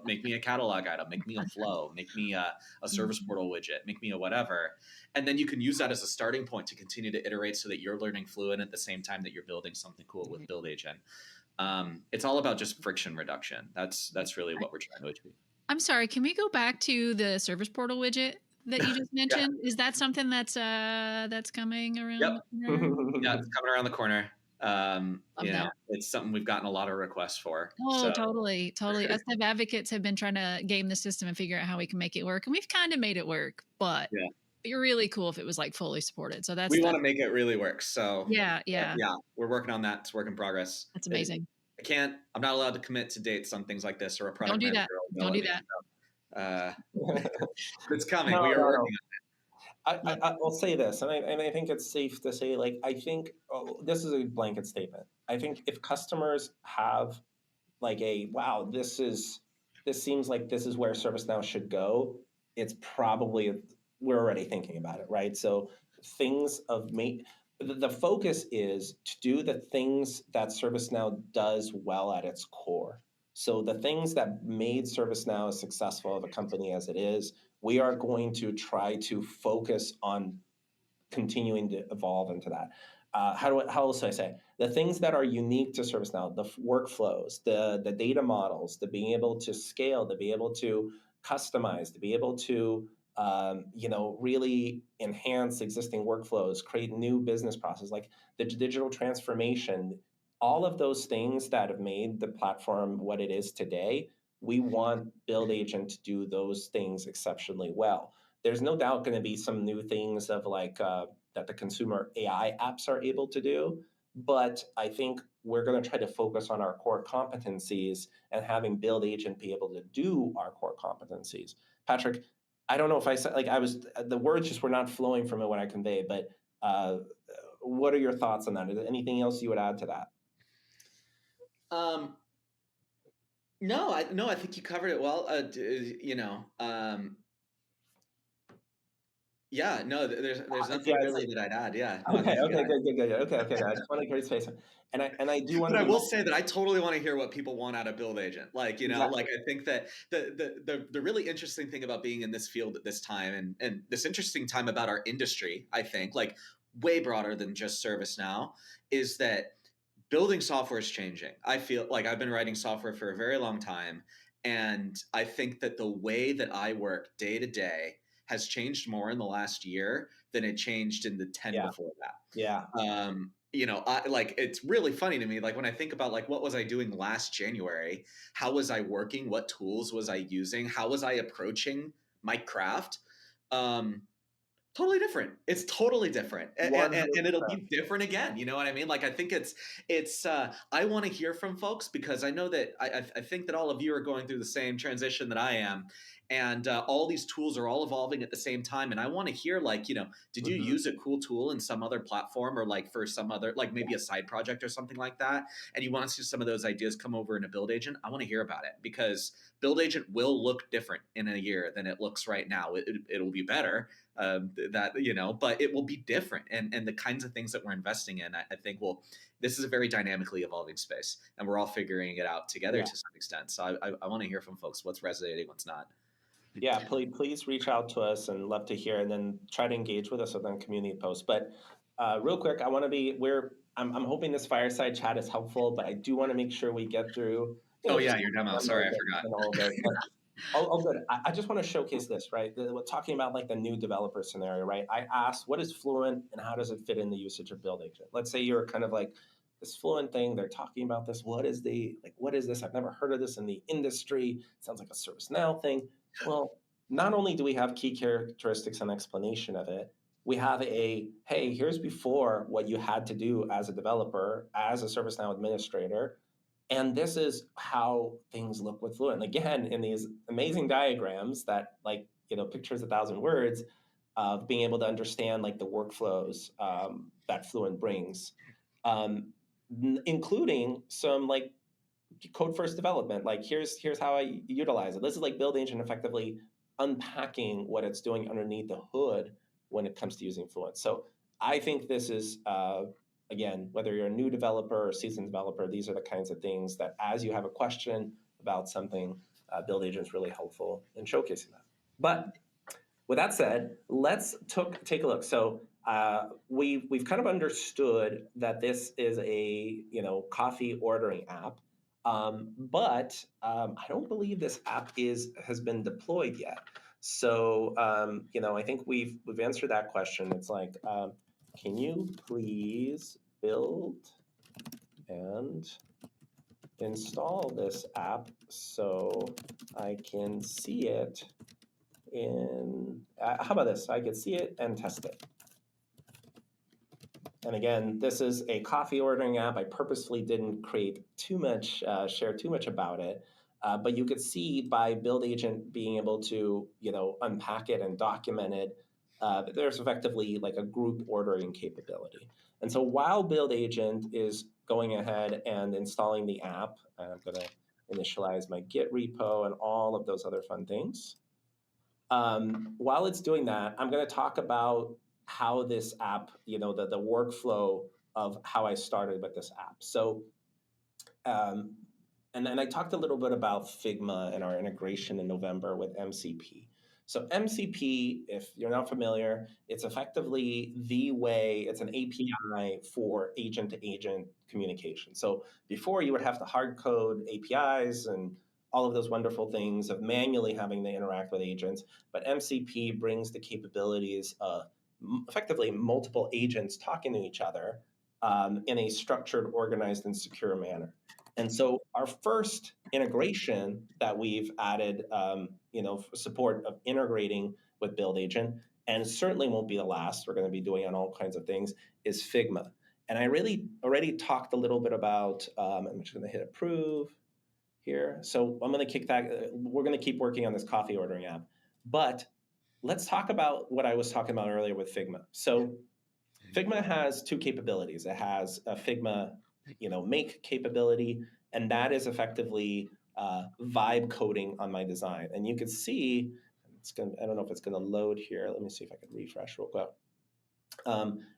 make me a catalog item, make me a flow, make me a service portal widget, make me a whatever. And then you can use that as a starting point to continue to iterate so that you're learning Fluent at the same time that you're building something cool with Build Agent. It's all about just friction reduction. That's really what we're trying to achieve. I'm sorry, can we go back to the service portal widget that you just mentioned? Yeah. Is that something that's coming around? Yep. Yeah, it's coming around the corner. It's something we've gotten a lot of requests for. Oh, so. Totally. Us dev advocates have been trying to game the system and figure out how we can make it work, and we've kind of made it work, but it'd be really cool if it was like fully supported. So we want to make it really work. So yeah, we're working on that. It's work in progress. That's amazing. I'm not allowed to commit to dates on things like this or a product. Don't do that. It's coming. We are working on it. I'll say this, and I think it's safe to say, like, I think this is a blanket statement. I think if customers have like wow, this seems like this is where ServiceNow should go, it's probably, we're already thinking about it, right? So the focus is to do the things that ServiceNow does well at its core. So the things that made ServiceNow as successful of a company as it is, we are going to try to focus on continuing to evolve into that. How else do I say? The things that are unique to ServiceNow, the workflows, the data models, the being able to scale, to be able to customize, to be able to really enhance existing workflows, create new business processes, like the digital transformation. all of those things that have made the platform what it is today, we want Build Agent to do those things exceptionally well. There's no doubt going to be some new things of like that the consumer AI apps are able to do, but I think we're going to try to focus on our core competencies and having Build Agent be able to do our core competencies. Patrick, I don't know if I said, like, I was, the words just were not flowing from it when I conveyed, but what are your thoughts on that? Is there anything else you would add to that? No, I think you covered it well. Yeah, no, there's nothing Yeah, really that I'd add. Yeah, no, I okay, think you okay, got it. good. Okay. I just want to create space, and I do want But to I be will say that I totally want to hear what people want out of Build Agent. Like, exactly. like I think that the really interesting thing about being in this field at this time and this interesting time about our industry, I think, like way broader than just ServiceNow, is that building software is changing. I feel like I've been writing software for a very long time. And I think that the way that I work day to day has changed more in the last year than it changed in the 10 Yeah, before that. yeah. I like, it's really funny to me. Like when I think about like, what was I doing last January? How was I working? What tools was I using? How was I approaching my craft? Um, Totally different. It's totally different, and it'll 100%. be different again. You know what I mean? Like I think it's. I want to hear from folks because I know that I think that all of you are going through the same transition that I am, and all these tools are all evolving at the same time. And I want to hear like, did you Mhm. use a cool tool in some other platform or like for some other like maybe a side project or something like that, and you want to see some of those ideas come over in a Build Agent? I want to hear about it because Build Agent will look different in a year than it looks right now. It'll be better, but it will be different, and the kinds of things that we're investing in, I think, this is a very dynamically evolving space, and we're all figuring it out together Yeah, to some extent. So I want to hear from folks what's resonating, what's not. yeah. Please reach out to us and love to hear, and then try to engage with us on community posts. But real quick, I want to be where I'm hoping this fireside chat is helpful, but I do want to make sure we get through, Oh just yeah, your demo. Sorry, demos I forgot. and all of it. But all good. I just want to showcase this, right? We're talking about like the new developer scenario, right? I asked, what is Fluent and how does it fit in the usage of Build Agent? Let's say you're kind of like this Fluent thing. They're talking about this. What is this? I've never heard of this in the industry. It sounds like a ServiceNow thing. Well, not only do we have key characteristics and explanation of it, we have hey, here's before what you had to do as a developer, as a ServiceNow administrator, and this is how things look with Fluent. Again, in these amazing diagrams that, like, pictures 1,000 words of being able to understand like the workflows that Fluent brings, including some like code first development. Like here's how I utilize it. This is like Build Agent effectively unpacking what it's doing underneath the hood when it comes to using Fluent. So I think this is again, whether you're a new developer or seasoned developer, these are the kinds of things that as you have a question about something, Build Agent is really helpful in showcasing that. But with that said, let's take a look. So we've kind of understood that this is a coffee ordering app, but I don't believe this app has been deployed yet. So I think we've answered that question. It's like, can you please build and install this app so I can see it how about this? I could see it and test it. And again, this is a coffee ordering app. I purposefully didn't share too much about it. But you could see by Build Agent being able to, unpack it and document it, there's effectively like a group ordering capability. And so while Build Agent is going ahead and installing the app, I'm going to initialize my Git repo and all of those other fun things. While it's doing that, I'm going to talk about how this app, the workflow of how I started with this app. So, and then I talked a little bit about Figma and our integration in November with MCP. So MCP, if you're not familiar, it's effectively it's an API for agent-to-agent communication. So before you would have to hard code APIs and all of those wonderful things of manually having to interact with agents, but MCP brings the capabilities of effectively multiple agents talking to each other in a structured, organized, and secure manner. And so our first integration that we've added, support of integrating with Build Agent, and certainly won't be the last, we're going to be doing on all kinds of things, is Figma. And I really already talked a little bit about, I'm just going to hit approve here. So I'm going to kick that, we're going to keep working on this coffee ordering app. But let's talk about what I was talking about earlier with Figma. So Figma has two capabilities. It has a Figma, make capability, and that is effectively vibe coding on my design. And you can see, I don't know if it's going to load here. Let me see if I can refresh real quick.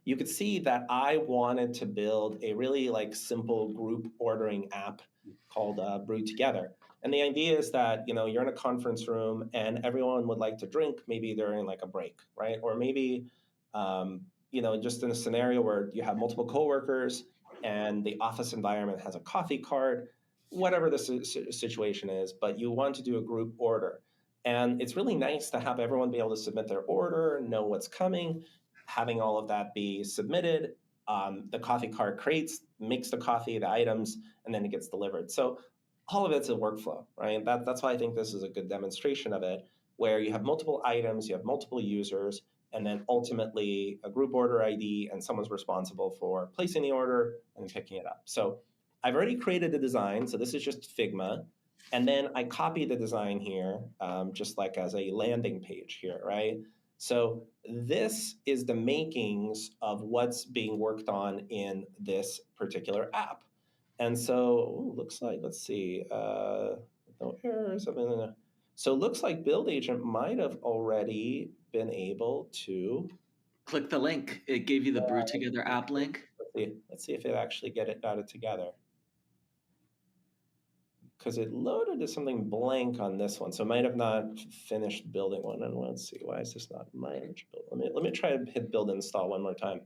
You could see that I wanted to build a really simple group ordering app called Brew Together. And the idea is that, you're in a conference room and everyone would like to drink maybe during a break, right? Or maybe, just in a scenario where you have multiple coworkers and the office environment has a coffee cart, whatever the situation is, but you want to do a group order. And it's really nice to have everyone be able to submit their order, know what's coming, having all of that be submitted. The coffee cart makes the coffee, the items, and then it gets delivered. So all of it's a workflow, right? That's why I think this is a good demonstration of it, where you have multiple items, you have multiple users, and then ultimately a group order ID, and someone's responsible for placing the order and picking it up. So I've already created the design. So this is just Figma. And then I copy the design here, just like as a landing page here, right? So this is the makings of what's being worked on in this particular app. And so looks like, let's see, no errors. So it looks like Build Agent might have already been able to click the link. It gave you the Brew Together app link. Let's see if it actually got it together. Because it loaded to something blank on this one, so it might have not finished building one. And let's see, why is this not managed? Let me try to hit build install one more time,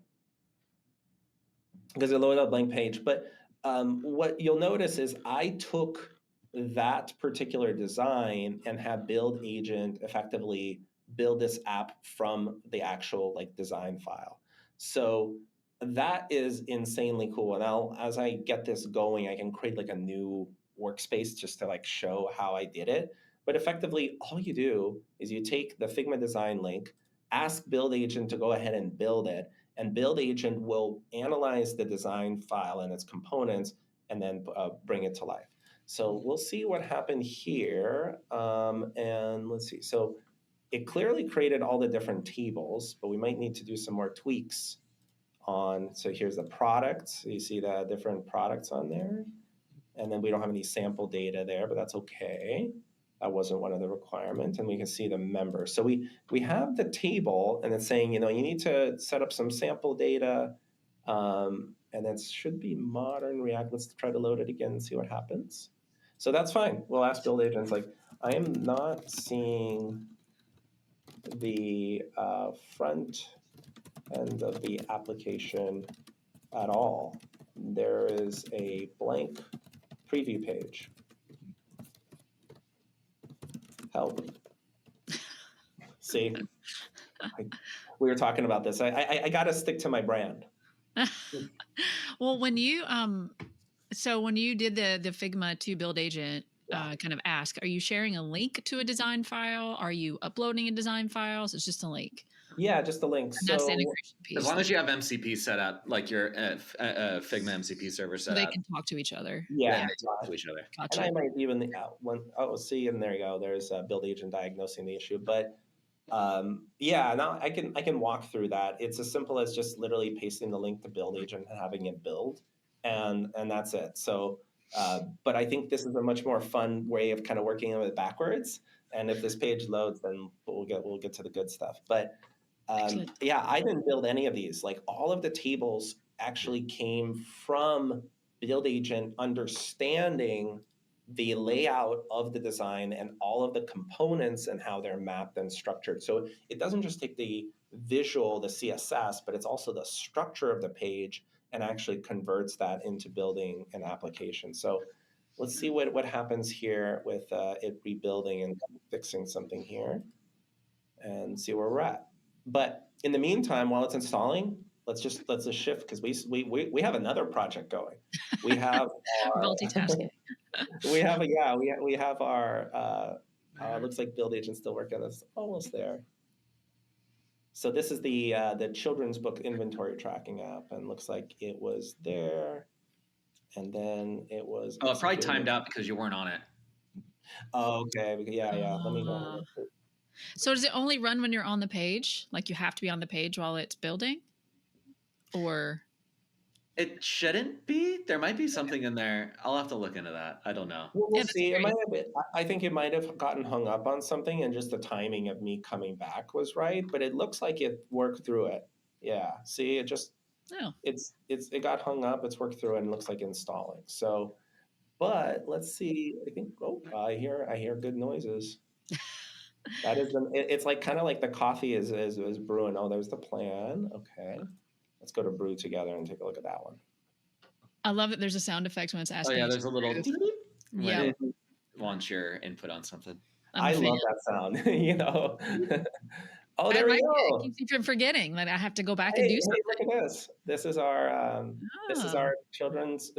because it loaded a blank page. But what you'll notice is I took that particular design and have Build Agent effectively build this app from the actual design file. So that is insanely cool. And as I get this going, I can create a new workspace just to show how I did it. But effectively, all you do is you take the Figma design link, ask Build Agent to go ahead and build it, and Build Agent will analyze the design file and its components and then bring it to life. So we'll see what happened here. And let's see. So it clearly created all the different tables, but we might need to do some more tweaks on. So here's the products. So you see the different products on there. And then we don't have any sample data there, but that's okay. That wasn't one of the requirements. And we can see the members. So we have the table, and it's saying, you need to set up some sample data. And it should be modern React. Let's try to load it again and see what happens. So that's fine. We'll ask Build Agents, I am not seeing the front end of the application at all. There is a blank preview page. Help. See, we were talking about this. I got to stick to my brand. Well, when you when you did the Figma to Build Agent kind of ask, are you sharing a link to a design file? Are you uploading a design file? So it's just a link. Yeah, just a link. And that's the integration piece. As long as you have MCP set up, like your Figma MCP server set up. They can talk to each other. Yeah, they talk to each other. Gotcha. And I might even, see, and there you go. There's Build Agent diagnosing the issue. But now I can walk through that. It's as simple as just literally pasting the link to Build Agent and having it build, and that's it. So, but I think this is a much more fun way of kind of working with it backwards. And if this page loads, then we'll get to the good stuff. But I didn't build any of these. All of the tables actually came from Build Agent understanding the layout of the design and all of the components and how they're mapped and structured. So it doesn't just take the visual, the CSS, but it's also the structure of the page and actually converts that into building an application. So let's see what happens here with it rebuilding and fixing something here and see where we're at. But in the meantime, while it's installing, let's just shift because we have another project going. We have our Multitasking. we have our looks like Build Agent still working. That's almost there. So this is the children's book inventory tracking app, and looks like it was there, and then it was. Oh, it probably timed out because you weren't on it. Oh, okay. Yeah. Let me go. So does it only run when you're on the page? Like you have to be on the page while it's building? Or it shouldn't be. There might be something in there. I'll have to look into that. I don't know. We'll see. It might have I think it might have gotten hung up on something, and just the timing of me coming back was right. But it looks like it worked through it. Yeah. See, it just it got hung up. It's worked through it, and it looks like installing. So, but let's see. I think I hear good noises. That is it's like kind of like the coffee is brewing. Oh, there's the plan. Okay. Let's go to brew together and take a look at that one. I love that there's a sound effect when it's asking. Oh yeah, there's a little yeah. It wants your input on something. I love that sound. Oh, there we go. It keeps you from forgetting that I have to go back and do something. Look at this. This is our children's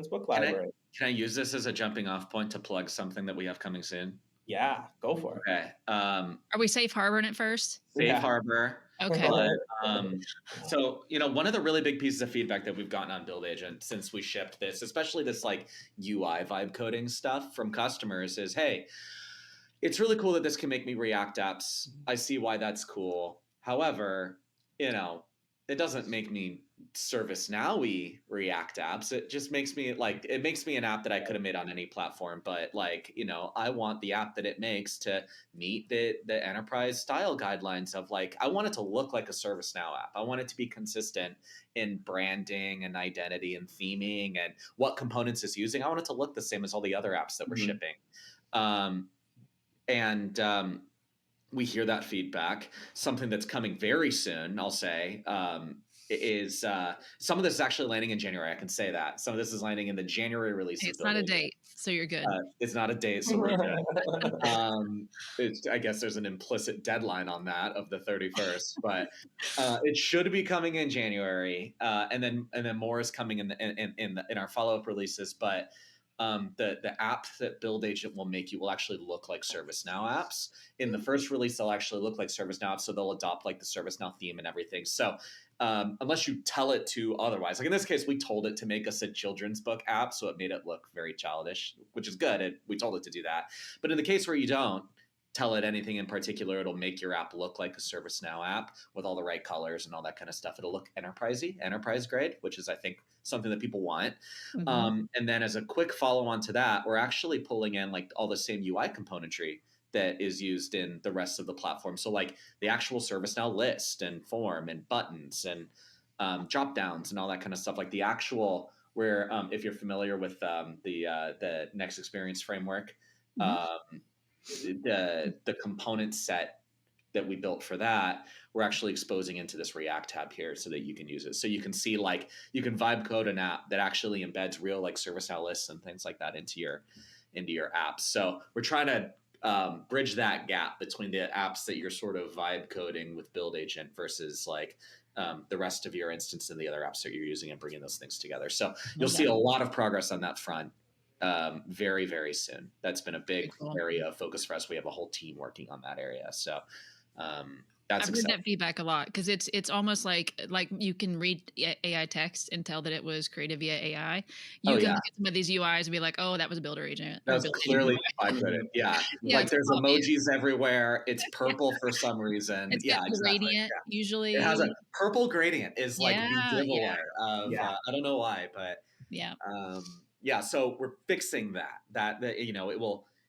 book library. Can I use this as a jumping off point to plug something that we have coming soon? Yeah, go for it. Okay. Are we safe harboring it first? Safe harbor. Okay. But, so, one of the really big pieces of feedback that we've gotten on Build Agent since we shipped this, especially this like UI vibe coding stuff from customers is, hey, it's really cool that this can make me React apps. I see why that's cool. However, it doesn't make me ServiceNow-y React apps. It just makes me an app that I could have made on any platform. But I want the app that it makes to meet the enterprise style guidelines of I want it to look like a ServiceNow app. I want it to be consistent in branding and identity and theming and what components it's using. I want it to look the same as all the other apps that we're shipping. We hear that feedback. Something that's coming very soon, I'll say, is some of this is actually landing in January. I can say that. Some of this is landing in the January release. It's not a date, so you're good. It's not a date, so we're good. I guess there's an implicit deadline on that of the 31st, but it should be coming in January, and then more is coming in our follow-up releases. But the app that Build Agent will make you will actually look like ServiceNow apps. In the first release, they'll actually look like ServiceNow apps, so they'll adopt the ServiceNow theme and everything. So unless you tell it to otherwise, in this case, we told it to make us a children's book app, so it made it look very childish, which is good. We told it to do that. But in the case where you don't tell it anything in particular, it'll make your app look like a ServiceNow app with all the right colors and all that kind of stuff. It'll look enterprise grade, which is, I think, something that people want. Mm-hmm. And then as a quick follow-on to that, we're actually pulling in all the same UI componentry that is used in the rest of the platform. So the actual ServiceNow list and form and buttons and drop downs and all that kind of stuff, the actual where if you're familiar with the Next Experience framework, mm-hmm. The component set that we built for that, we're actually exposing into this React tab here so that you can use it. So you can see you can vibe code an app that actually embeds real ServiceNow lists and things like that into your apps. So we're trying to bridge that gap between the apps that you're sort of vibe coding with Build Agent versus the rest of your instance and the other apps that you're using and bringing those things together. So you'll see a lot of progress on that front very, very soon. That's been a big area of focus for us. We have a whole team working on that area. So that's I've heard that feedback a lot because it's almost like you can read AI text and tell that it was created via AI. You can look at some of these UIs and be like, oh, that was a builder agent. That was clearly vibe-coded. Yeah. There's emojis everywhere. It's purple for some reason. It's got gradient usually. It has a purple gradient is the giveaway of I don't know why, but so we're fixing that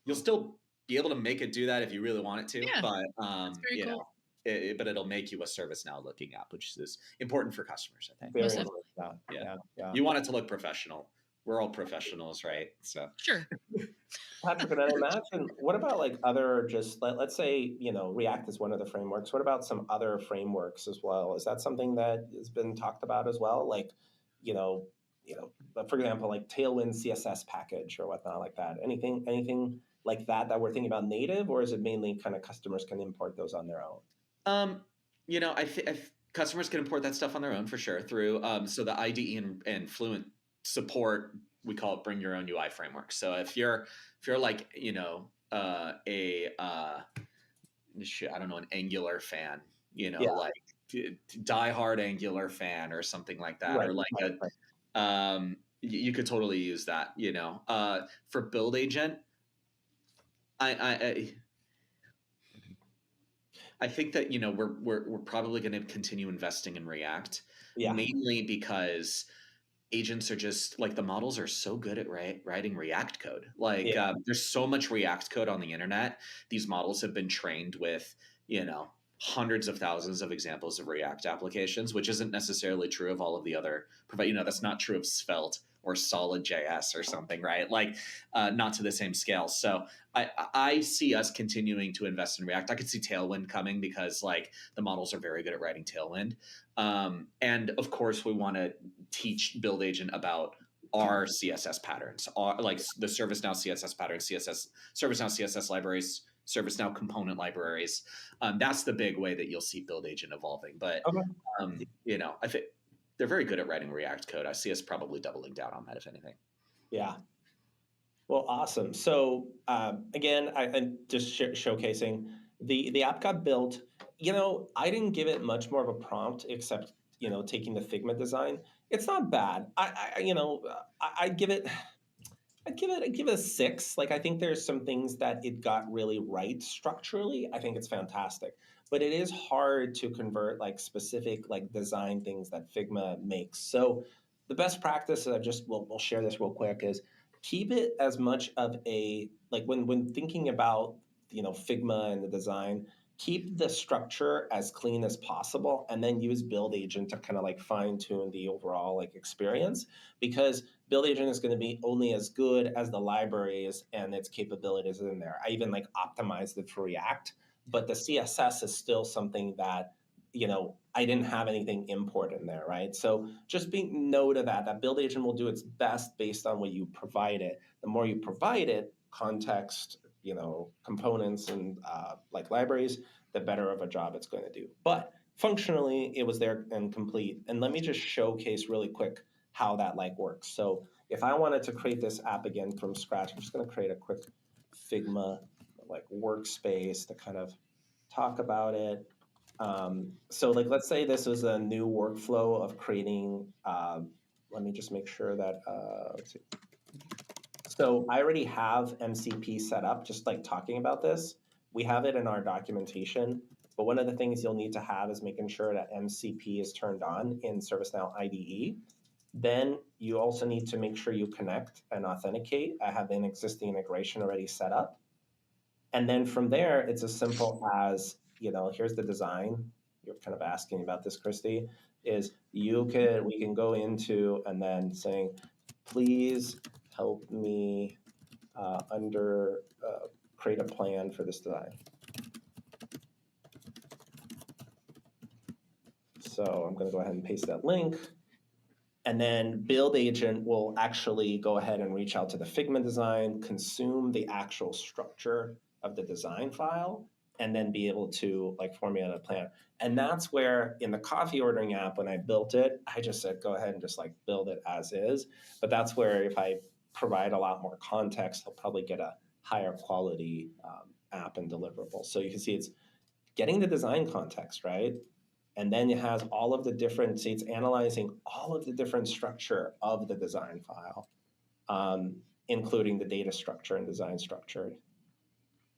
you'll still be able to make it do that if you really want it to, but cool. But it'll make you a ServiceNow looking app, which is important for customers, I think. Yeah. You want it to look professional. We're all professionals, right? So sure. Patrick, and I imagine, what about other let's say, React is one of the frameworks. What about some other frameworks as well? Is that something that has been talked about as well? For example, Tailwind CSS package or whatnot like that. Anything like that we're thinking about native, or is it mainly kind of customers can import those on their own? customers can import that stuff on their own for sure through so the IDE and Fluent support, we call it bring your own UI framework. So if you're like, you know, I don't know, an Angular fan, you know, Yeah. like diehard Angular fan or something like that, Right. or like Right. you could totally use that, you know. For Build Agent, I think that, you know, we're probably going to continue investing in React, Yeah. mainly because agents are just like, the models are so good at writing React code. Like Yeah. there's so much React code on the internet. These models have been trained with, you know, hundreds of thousands of examples of React applications, which isn't necessarily true of all of the other, you know, that's not true of Svelte or Solid JS or something, right? Like not to the same scale. So I see us continuing to invest in React. I could see Tailwind coming because like the models are very good at writing Tailwind. And of course we want to teach Build Agent about our CSS patterns, like the ServiceNow CSS patterns, ServiceNow CSS libraries, ServiceNow component libraries. That's the big way that you'll see Build Agent evolving. But Okay. you know, I think they're very good at writing React code. I see us probably doubling down on that, if anything. Yeah. Well, awesome. So again, I'm just showcasing the app got built. You know, I didn't give it much more of a prompt except, you know, taking the Figma design. It's not bad. You know, I'd give it. I'd give it a 6. Like I think there's some things that it got really right structurally. I think it's fantastic, but it is hard to convert like specific like design things that Figma makes. So the best practice, I just we'll share this real quick, is keep it as much of a like when thinking about, you know, Figma and the design, keep the structure as clean as possible, and then use Build Agent to kind of like fine tune the overall like experience, because Build Agent is going to be only as good as the libraries and its capabilities in there. I even like optimized it for React, but the CSS is still something that, you know, I didn't have anything import in there, right? So just be note of that Build Agent will do its best based on what you provide it. The more you provide it, context, you know, components and like libraries, the better of a job it's going to do. But functionally, it was there and complete. And let me just showcase really quick how that like works. So if I wanted to create this app again from scratch, I'm just going to create a quick Figma like workspace to kind of talk about it. So like, let's say this was a new workflow of creating, let me just make sure that, let's see. So I already have MCP set up, just like talking about this. We have it in our documentation, but one of the things you'll need to have is making sure that MCP is turned on in ServiceNow IDE. Then you also need to make sure you connect and authenticate. I have an existing integration already set up. And then from there, it's as simple as, you know, here's the design. You're kind of asking about this, Christy, is we can go into and then saying, please help me create a plan for this design. So I'm going to go ahead and paste that link. And then Build Agent will actually go ahead and reach out to the Figma design, consume the actual structure of the design file, and then be able to like formulate a plan. And that's where in the coffee ordering app, when I built it, I just said, go ahead and just like build it as is. But that's where if I provide a lot more context, I'll probably get a higher quality app and deliverable. So you can see it's getting the design context, right? And then it has all of the different, see, it's analyzing all of the different structure of the design file, including the data structure and design structure.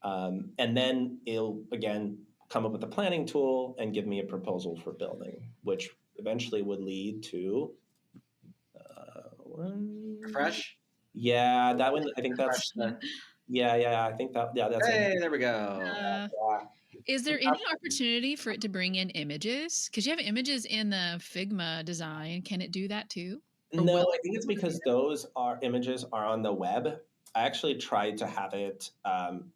And then it'll, again, come up with a planning tool and give me a proposal for building, which eventually would lead to... Refresh? Yeah, that one, I think that's... Yeah, I think that, yeah, that's Hey, there we go. Yeah. Is there any opportunity for it to bring in images? Because you have images in the Figma design. Can it do that too? No, I think it's because those images are on the web. I actually tried to have it,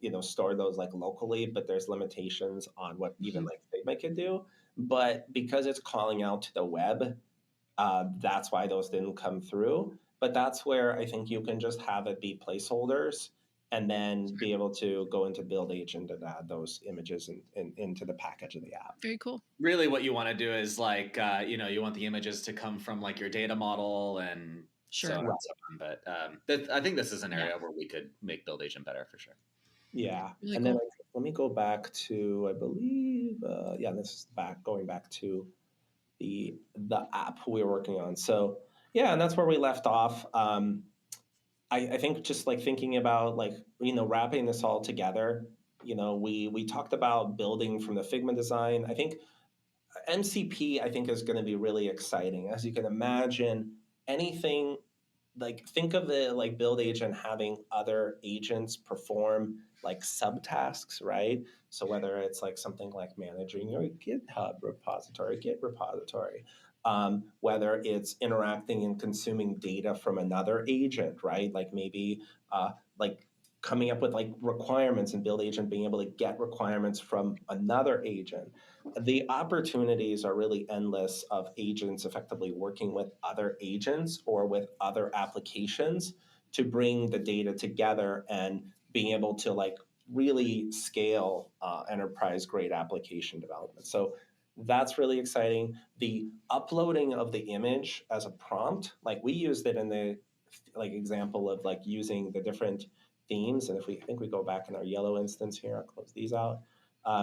you know, store those like locally, but there's limitations on what even like Figma can do. But because it's calling out to the web, that's why those didn't come through. But that's where I think you can just have it be placeholders. and then be able to go into Build Agent and add those images into the package of the app. Very cool. Really what you want to do is like, you want the images to come from like your data model and Sure. so on and so on. But I think this is an area where we could make Build Agent better for sure. Yeah. Really and cool. then let me go back to, I believe, this is going back to the app we were working on. So yeah, and that's where we left off. I think just like thinking about like, wrapping this all together, we talked about building from the Figma design. I think MCP, I think, is going to be really exciting. As you can imagine, anything like, think of it like Build Agent having other agents perform like subtasks, right? So whether it's like something like managing your GitHub repository, Git repository, whether it's interacting and consuming data from another agent, right? Like maybe like coming up with like requirements, and Build Agent being able to get requirements from another agent. The opportunities are really endless of agents effectively working with other agents or with other applications to bring the data together and being able to like really scale enterprise grade application development. So that's really exciting. The uploading of the image as a prompt, like we used it in the like example of like using the different themes. And I think we go back in our yellow instance here, I'll close these out.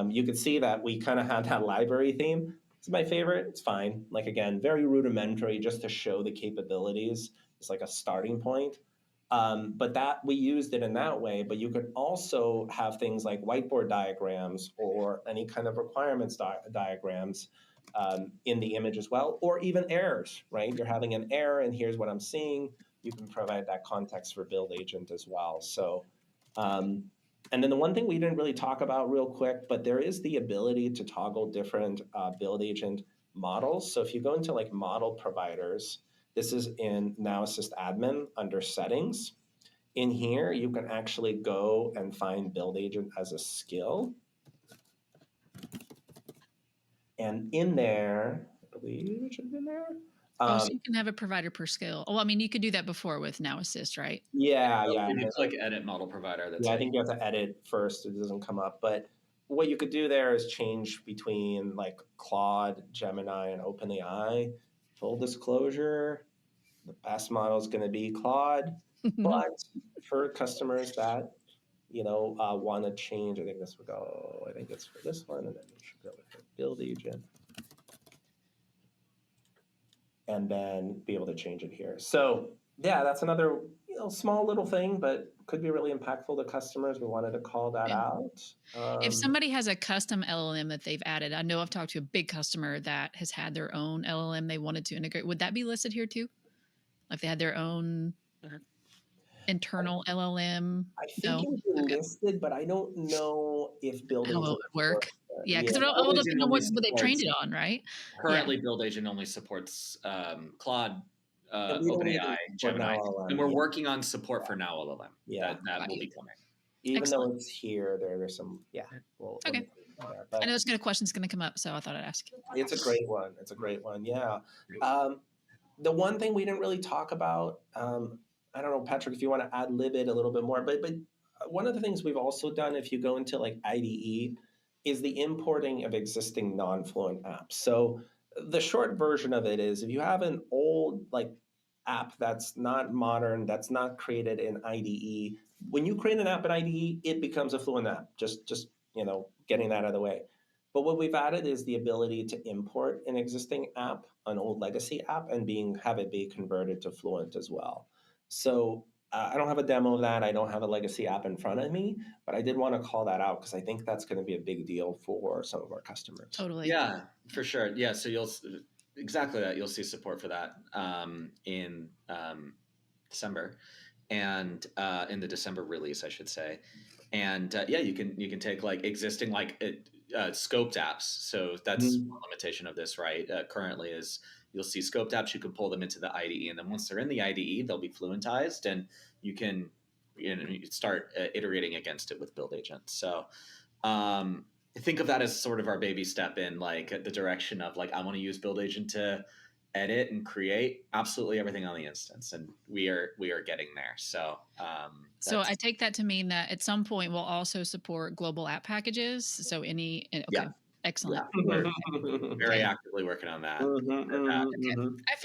You could see that we kind of had that library theme. It's my favorite. It's fine. Like, again, very rudimentary just to show the capabilities. It's like a starting point. But that we used it in that way. But you could also have things like whiteboard diagrams or any kind of requirements diagrams in the image as well, or even errors, right? You're having an error and here's what I'm seeing. You can provide that context for Build Agent as well. So, and then the one thing we didn't really talk about real quick, but there is the ability to toggle different Build Agent models. So if you go into like model providers, this is in Now Assist Admin under settings. In here, you can actually go and find Build Agent as a skill. And in there, I believe it should be in there. So you can have a provider per skill. Oh, I mean, you could do that before with Now Assist, right? Yeah. When you click Edit Model Provider, that's I think you have to edit first. It doesn't come up. But what you could do there is change between like Claude, Gemini, and OpenAI. Full disclosure, the best model is going to be Claude. But for customers that want to change, I think this would go. I think it's for this one, and then we should go with the Build Agent, and then be able to change it here. So yeah, that's another small little thing, but could be really impactful to customers. We wanted to call that out. If somebody has a custom LLM that they've added, I know I've talked to a big customer that has had their own LLM they wanted to integrate. Would that be listed here too? Like they had their own internal LLM? I think it would be listed, but I don't know if Build Agent would work. Yeah, because it all depends on what they trained it on, right? Currently, Build Agent only supports Claude, OpenAI, Gemini, and we're working on support for Now LLM. Yeah, that will be coming. Even though it's here, there's some. Yeah. Okay. I know this kind of question's going to come up, so I thought I'd ask. It's a great one. Yeah. The one thing we didn't really talk about, I don't know, Patrick, if you want to ad lib it a little bit more, but one of the things we've also done, if you go into like IDE, is the importing of existing non-Fluent apps. So the short version of it is, if you have an old like app that's not modern, that's not created in IDE, when you create an app in IDE, it becomes a Fluent app. Just getting that out of the way. But what we've added is the ability to import an existing app, an old legacy app, and have it be converted to Fluent as well. So I don't have a demo of that. I don't have a legacy app in front of me, but I did want to call that out because I think that's going to be a big deal for some of our customers. Totally. Yeah, for sure. Yeah, so you'll see support for that in December, and in the December release, I should say. And you can take like existing like scoped apps. So that's one limitation of this, right? Currently is you'll see scoped apps, you can pull them into the IDE, and then once they're in the IDE, they'll be fluentized, and you can you start iterating against it with Build Agent. So think of that as sort of our baby step in like the direction of like I want to use Build Agent to edit and create absolutely everything on the instance, and we are getting there. So So I take that to mean that at some point we'll also support global app packages. So okay, yeah, excellent. we're very actively working on that. I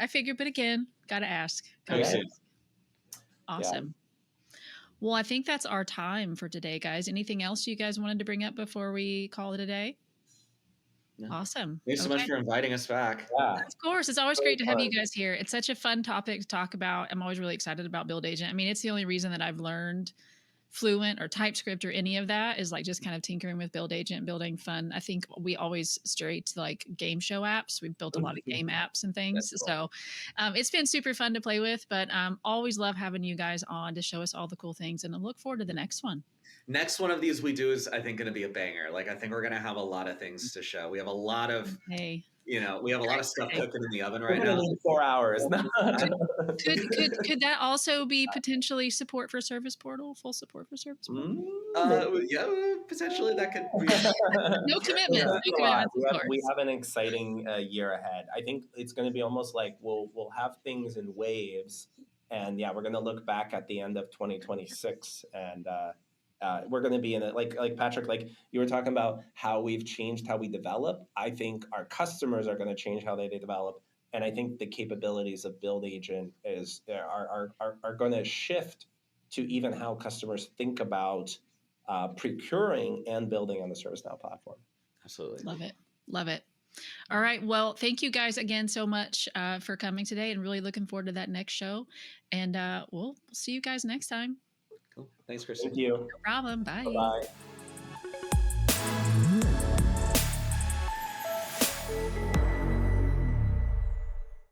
figured, but again, gotta ask. Coming soon. Awesome. Well, I think that's our time for today, guys. Anything else you guys wanted to bring up before we call it a day? No. Awesome. Thanks so much for inviting us back. Yeah. Of course. It's always great to have you guys here. It's such a fun topic to talk about. I'm always really excited about Build Agent. I mean, it's the only reason that I've learned Fluent or TypeScript or any of that is like just kind of tinkering with Build Agent, building fun. I think we always stray to like game show apps. We've built a lot of game apps and things. Cool. So it's been super fun to play with, but always love having you guys on to show us all the cool things, and I look forward to the next one. Next one of these we do is, I think, going to be a banger. Like, I think we're going to have a lot of things to show. We have a lot of, we have a lot of stuff cooking in the oven right now. 4 hours. Could that also be potentially support for Service Portal, full support for Service Portal? Yeah, potentially that could be. No commitment. We have an exciting year ahead. I think it's going to be almost like we'll have things in waves, and we're going to look back at the end of 2026 and. We're going to be in it, like Patrick, like you were talking about how we've changed how we develop. I think our customers are going to change how they develop, and I think the capabilities of Build Agent are going to shift to even how customers think about procuring and building on the ServiceNow platform. Absolutely, love it. All right, well, thank you guys again so much for coming today, and really looking forward to that next show. And we'll see you guys next time. Cool. Thanks, Kristen. Thank you. No problem. Bye. Bye-bye.